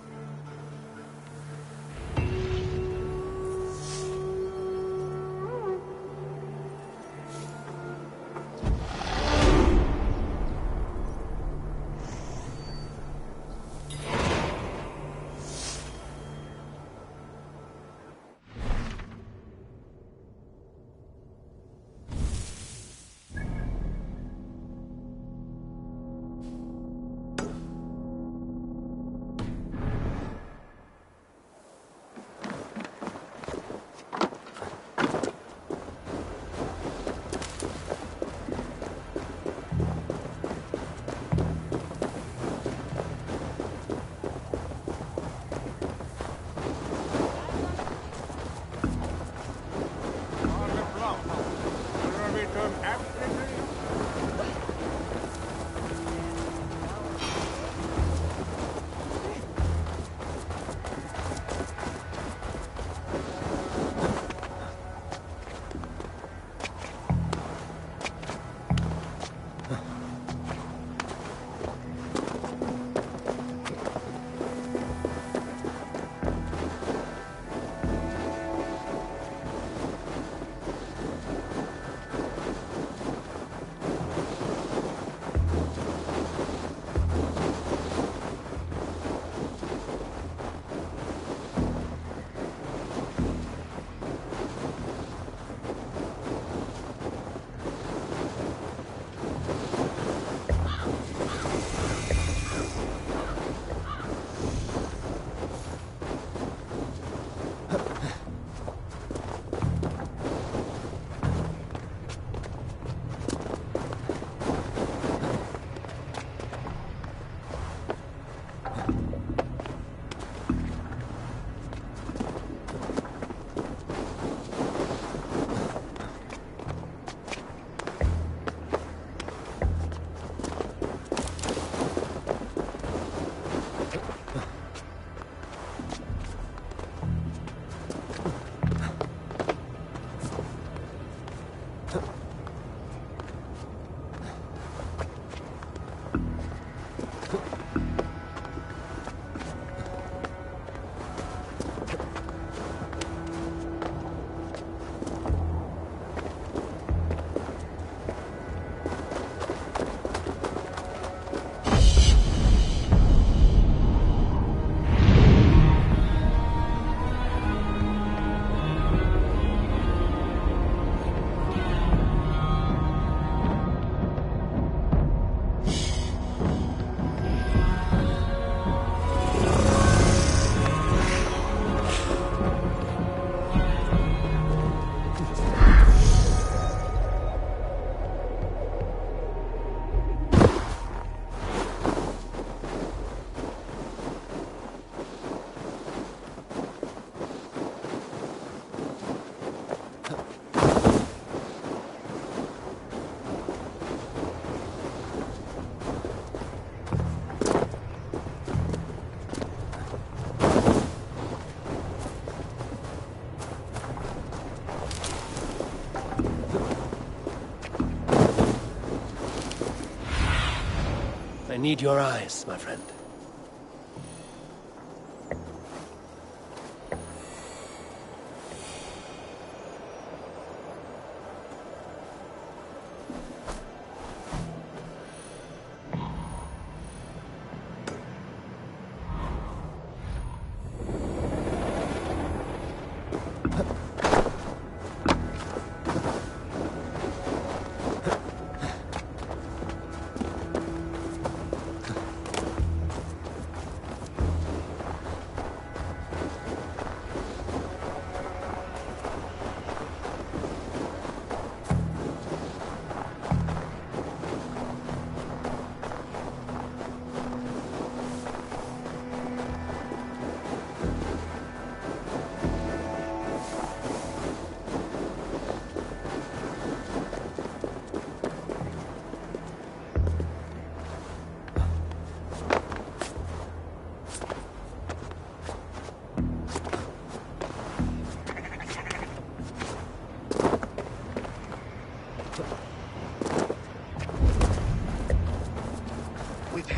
need your eyes, my friend.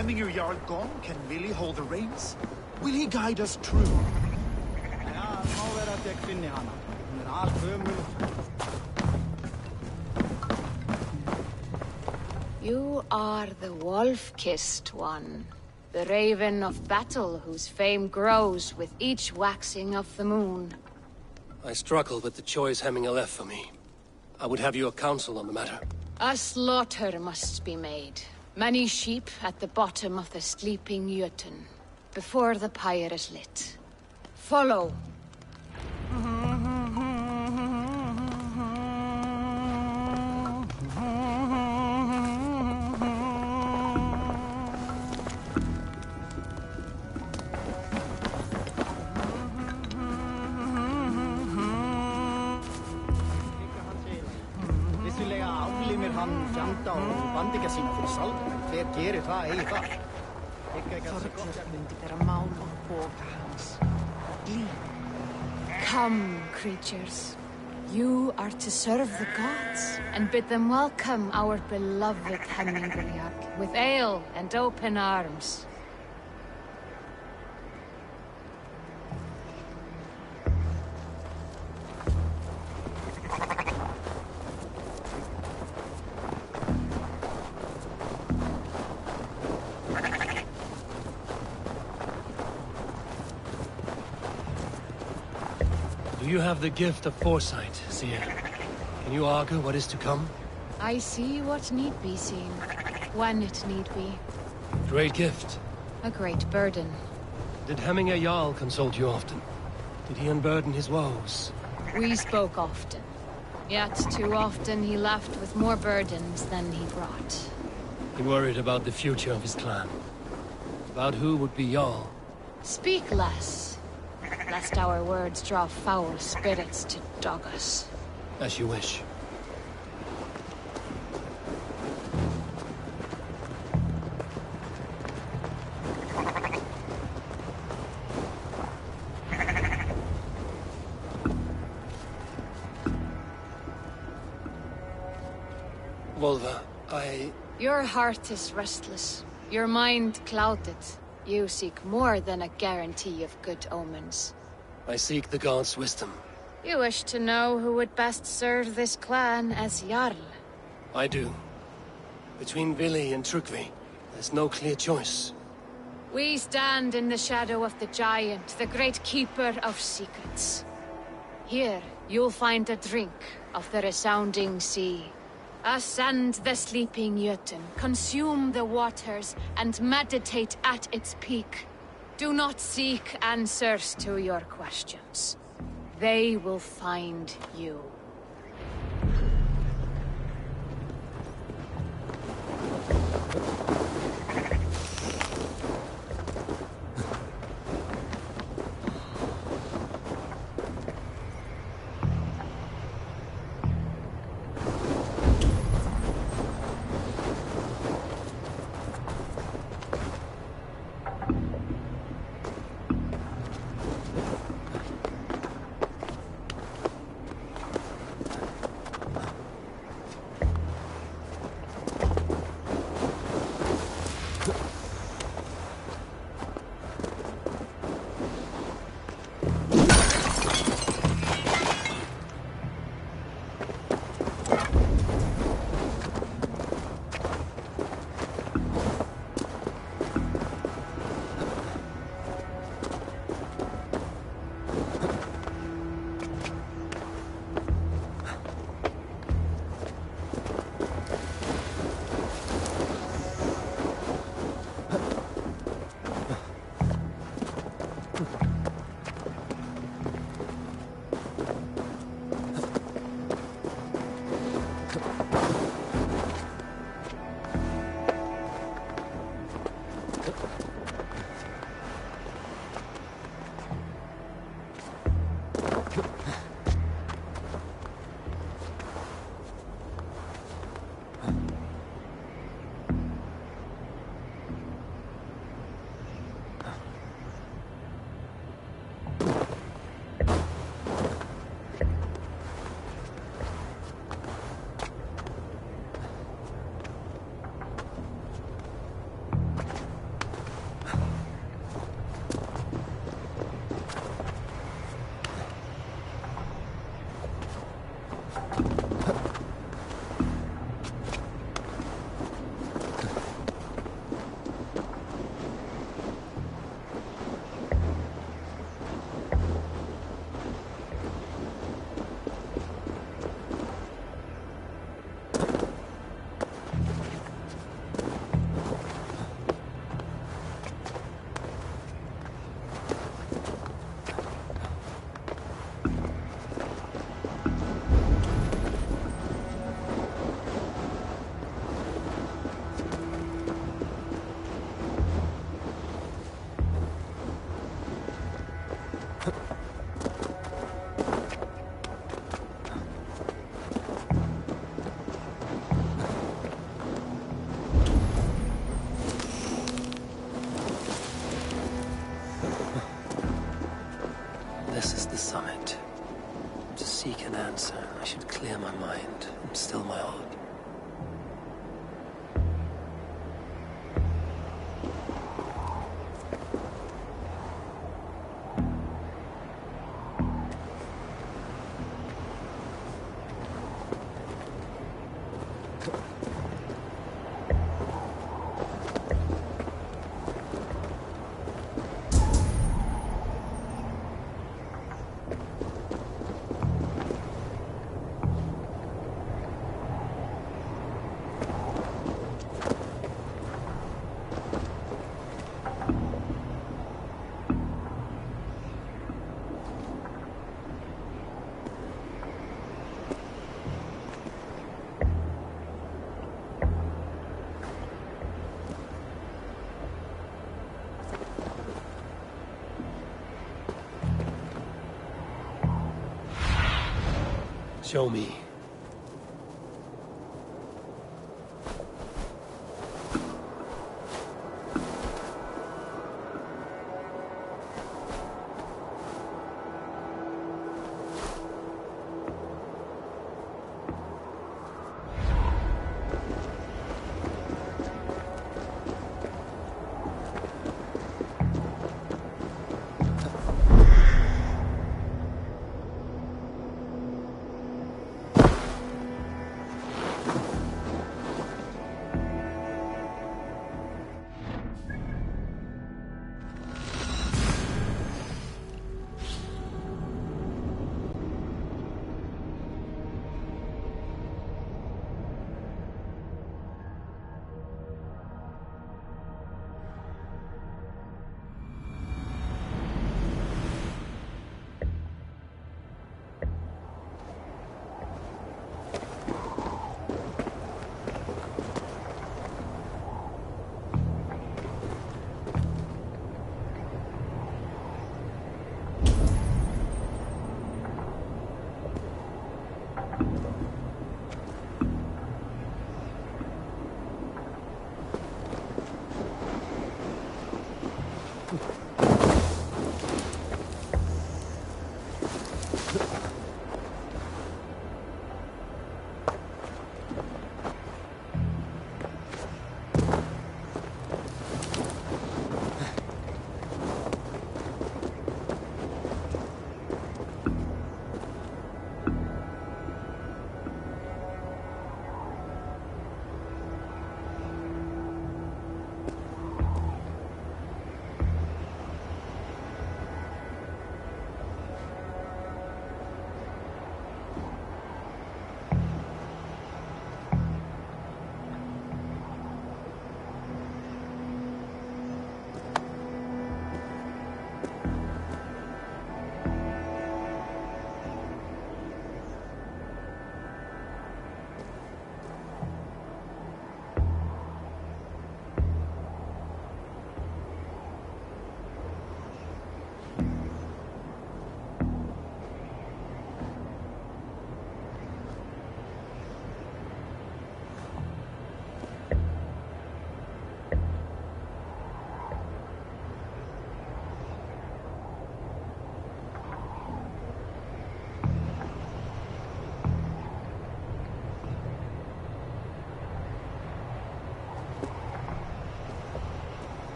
Hemingr Jarl gone, can Willie hold the reins? Will he guide us true? You are the wolf-kissed one. The raven of battle whose fame grows with each waxing of the moon. I struggle with the choice Hemingr left for me. I would have your counsel on the matter. A slaughter must be made. Many sheep at the bottom of the sleeping Jötun, before the pyre is lit. Follow. Come, creatures. You are to serve the gods, and bid them welcome our beloved Hemingr Jarl with ale and open arms. You have the gift of foresight, Seer. Can you argue what is to come? I see what need be seen, when it need be. Great gift. A great burden. Did Hemingr Jarl consult you often? Did he unburden his woes? We spoke often. Yet too often he left with more burdens than he brought. He worried about the future of his clan. About who would be Jarl. Speak less. Lest our words draw foul spirits to dog us. As you wish. Volva, Your heart is restless. Your mind clouded. You seek more than a guarantee of good omens. I seek the gods' wisdom. You wish to know who would best serve this clan as Jarl? I do. Between Vili and Trukvi, there's no clear choice. We stand in the shadow of the giant, the great keeper of secrets. Here, you'll find a drink of the resounding sea. Ascend the sleeping Jötun, consume the waters, and meditate at its peak. Do not seek answers to your questions. They will find you. This is the summit. To seek an answer, I should clear my mind and still my heart. Show me.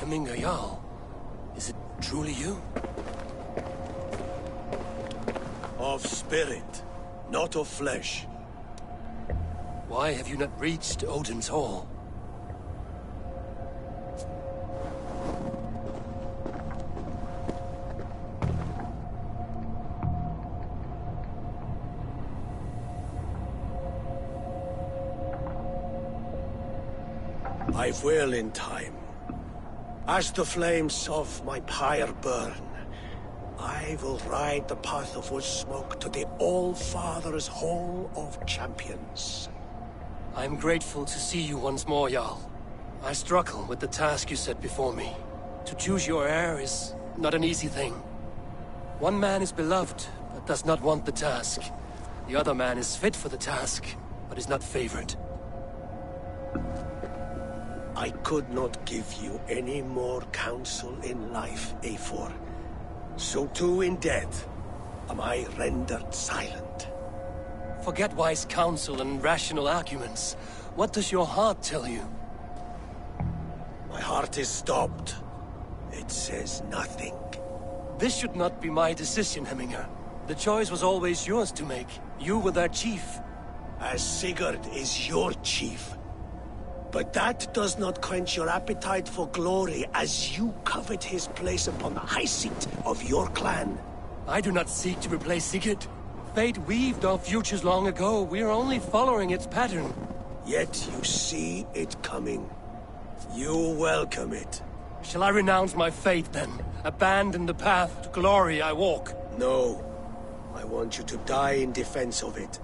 Hemminger Jarl. Is it truly you? Of spirit, not of flesh. Why have you not reached Odin's Hall? I will in time. As the flames of my pyre burn, I will ride the path of wood smoke to the All-Father's Hall of Champions. I'm grateful to see you once more, Jarl. I struggle with the task you set before me. To choose your heir is not an easy thing. One man is beloved, but does not want the task. The other man is fit for the task, but is not favored. I could not give you any more counsel in life, Eivor. So too in death am I rendered silent. Forget wise counsel and rational arguments. What does your heart tell you? My heart is stopped. It says nothing. This should not be my decision, Hemminger. The choice was always yours to make. You were their chief. As Sigurd is your chief. But that does not quench your appetite for glory as you covet his place upon the high seat of your clan. I do not seek to replace Sigurd. Fate weaved our futures long ago. We are only following its pattern. Yet you see it coming. You welcome it. Shall I renounce my faith then? Abandon the path to glory I walk? No. I want you to die in defense of it.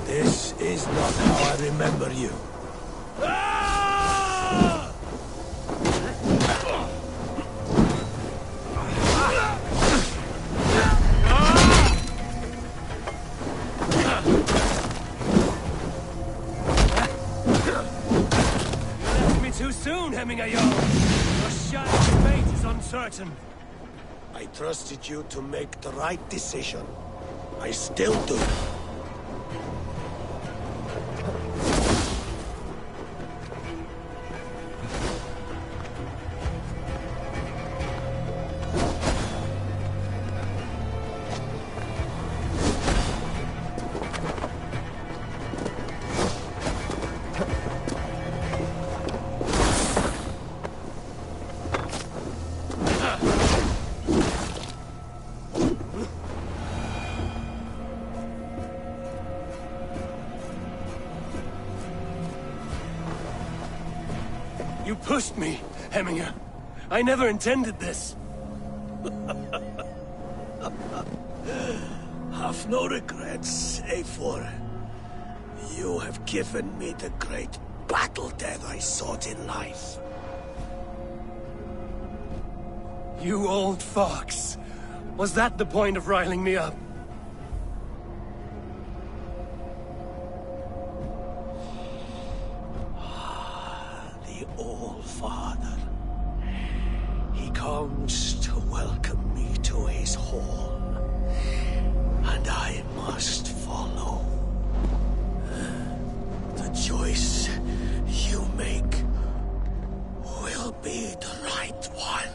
This is not how I remember you. You left me too soon, Hemminger Jarl. Your shining fate is uncertain. I trusted you to make the right decision. I still do. You pushed me, Hemminger. I never intended this. Have no regrets, Eivor. You have given me the great battle death I sought in life. You old fox. Was that the point of riling me up? The All-Father. He comes to welcome me to his hall. And I must follow. The choice you make will be the right one.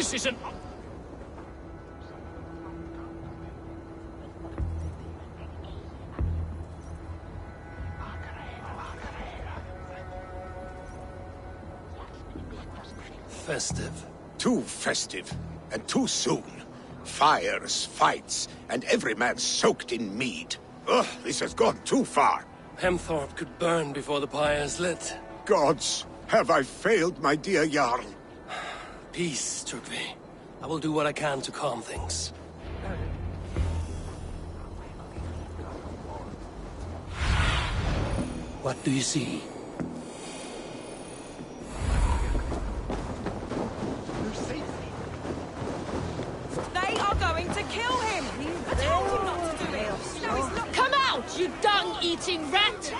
This is an... Festive. Too festive, and too soon. Fires, fights, and every man soaked in mead. Ugh, this has gone too far. Hemthorpe could burn before the pyre is lit. Gods, have I failed my dear Jarl? Peace, Turkvi. I will do what I can to calm things. What do you see? They are going to kill him! I told him not to do it! Now he's not... Come out, you dung-eating rat!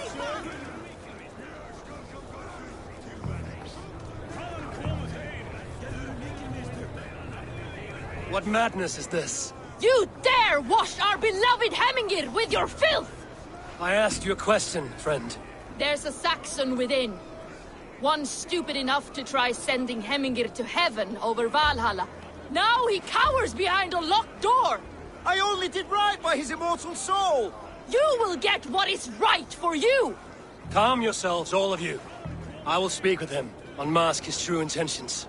What madness is this? You dare wash our beloved Hemingir with your filth! I asked you a question, friend. There's a Saxon within. One stupid enough to try sending Hemingir to heaven over Valhalla. Now he cowers behind a locked door! I only did right by his immortal soul! You will get what is right for you! Calm yourselves, all of you. I will speak with him, unmask his true intentions.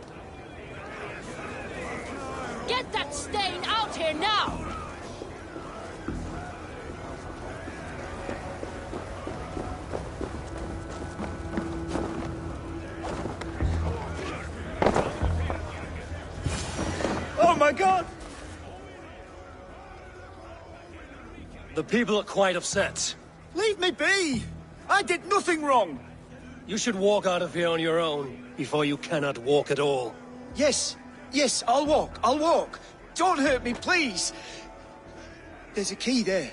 Get that stain out here now! Oh my god! The people are quite upset. Leave me be! I did nothing wrong! You should walk out of here on your own, before you cannot walk at all. Yes, yes, I'll walk. Don't hurt me, please! There's a key there.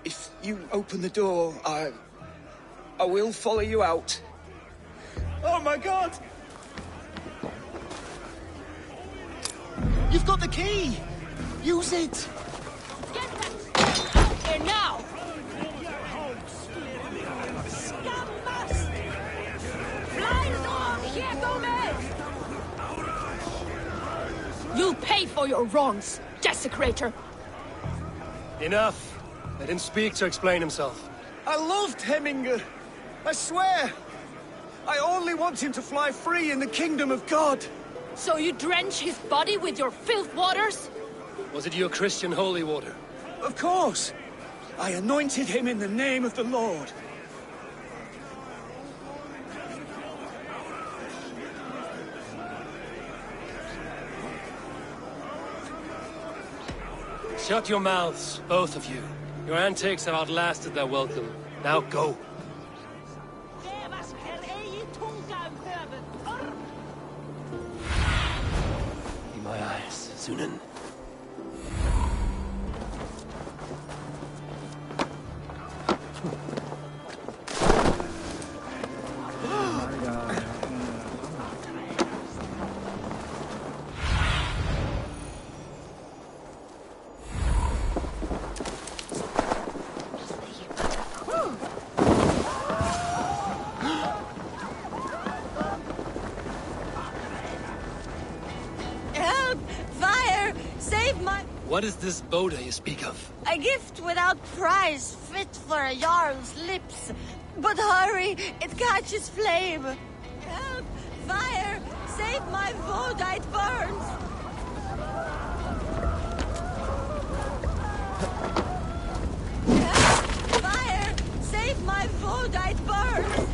If you open the door, I will follow you out. Oh my god! You've got the key! Use it! Get that stain out here now! You'll pay for your wrongs, desecrator! Enough! Let him speak to explain himself. I loved Hemingr. I swear. I only want him to fly free in the kingdom of God. So you drench his body with your filth waters? Was it your Christian holy water? Of course. I anointed him in the name of the Lord. Shut your mouths, both of you. Your antics have outlasted their welcome. Now go. In my eyes, Sunan. What is this Boda you speak of? A gift without price, fit for a Jarl's lips. But hurry, it catches flame. Help! Fire! Save my Voda, it burns! Help! Fire! Save my Voda, it burns!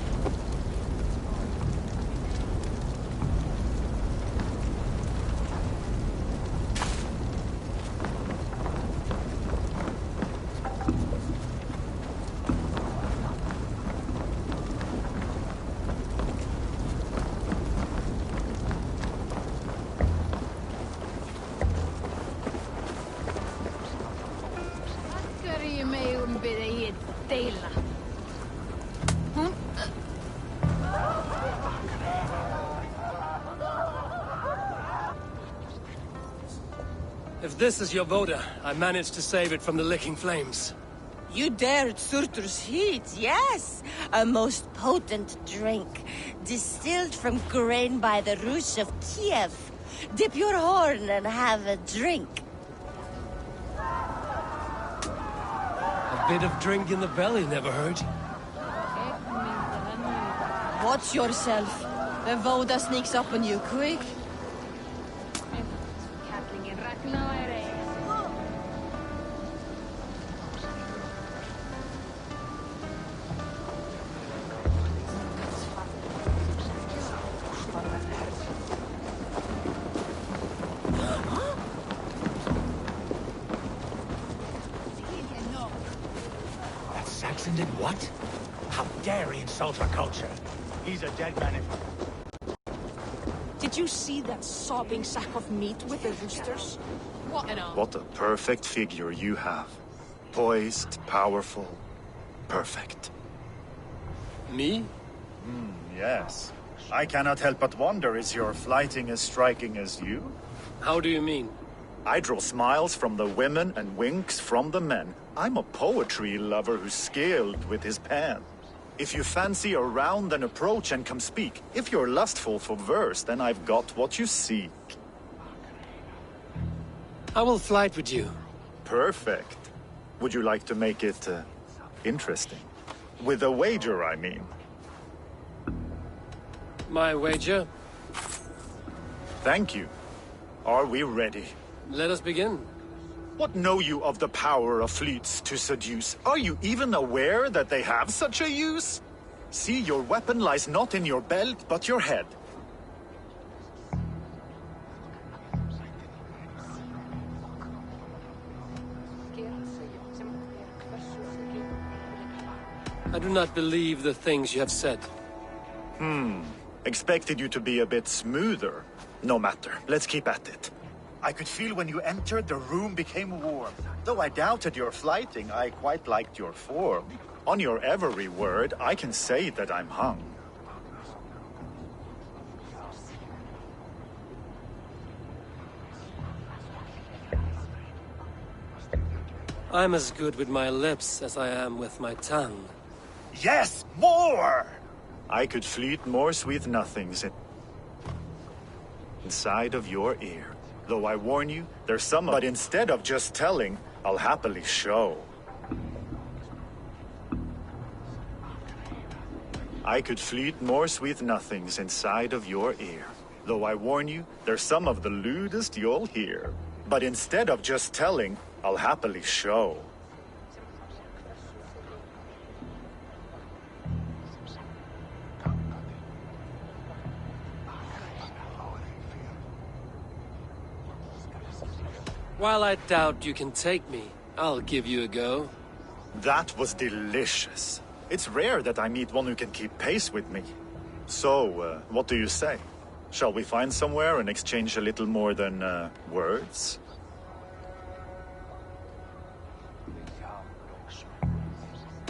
If this is your Voda, I managed to save it from the licking flames. You dared Surtur's heat, yes! A most potent drink, distilled from grain by the Rus of Kiev. Dip your horn and have a drink. A bit of drink in the belly never hurt. Watch yourself. The Voda sneaks up on you quick. That Saxon did what? How dare he insult our culture? He's a dead man if... Did you see that sobbing sack of meat with the roosters? What a perfect figure you have. Poised, powerful, perfect. Me? Yes. I cannot help but wonder, is your flighting as striking as you? How do you mean? I draw smiles from the women and winks from the men. I'm a poetry lover who's skilled with his pen. If you fancy a round, then approach and come speak. If you're lustful for verse, then I've got what you seek. I will flight with you. Perfect. Would you like to make it, interesting? With a wager, I mean. My wager? Thank you. Are we ready? Let us begin. What know you of the power of fleets to seduce? Are you even aware that they have such a use? See, your weapon lies not in your belt, but your head. I do not believe the things you have said. Expected you to be a bit smoother. No matter, let's keep at it. I could feel when you entered, the room became warm. Though I doubted your flighting, I quite liked your form. On your every word, I can say that I'm hung. I'm as good with my lips as I am with my tongue. Yes, more! I could fleet more sweet nothings inside of your ear. Though I warn you, there's some... But instead of just telling, I'll happily show. I could fleet more sweet nothings inside of your ear. Though I warn you, there's some of the lewdest you'll hear. But instead of just telling, I'll happily show. While I doubt you can take me, I'll give you a go. That was delicious. It's rare that I meet one who can keep pace with me. So, what do you say? Shall we find somewhere and exchange a little more than, words?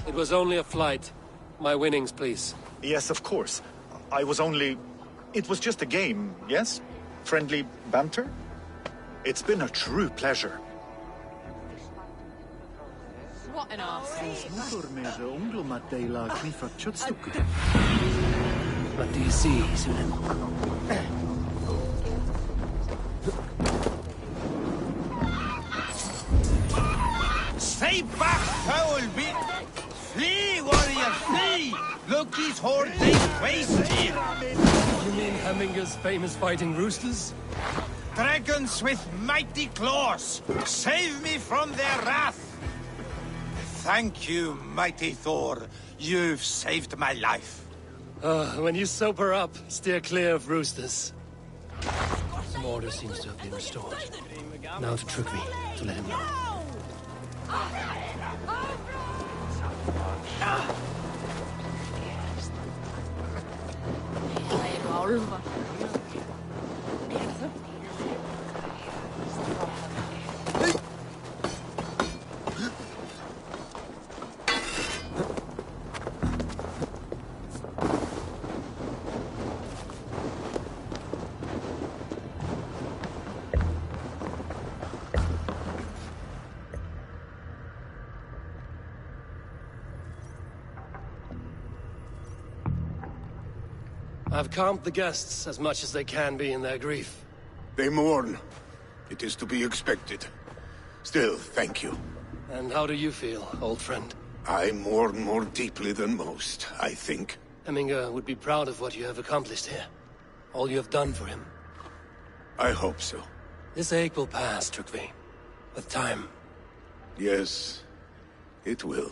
It was only a flight. My winnings, please. Yes, of course. I was only... It was just a game, yes? Friendly banter? It's been a true pleasure. What an arse. What do you see, Sunan? Stay back, foul bit! Flee, warrior, flee! Look, his horde lays waste here! You mean Hemminger's famous fighting roosters? Dragons with mighty claws! Save me from their wrath! Thank you, mighty Thor. You've saved my life. When you sober up, steer clear of roosters. Some order seems to have been restored. Now to Trugvi, to let him know. I've calmed the guests as much as they can be in their grief. They mourn. It is to be expected. Still, thank you. And how do you feel, old friend? I mourn more deeply than most, I think. Hemminger would be proud of what you have accomplished here. All you have done for him. I hope so. This ache will pass, Trygve. With time. Yes, it will.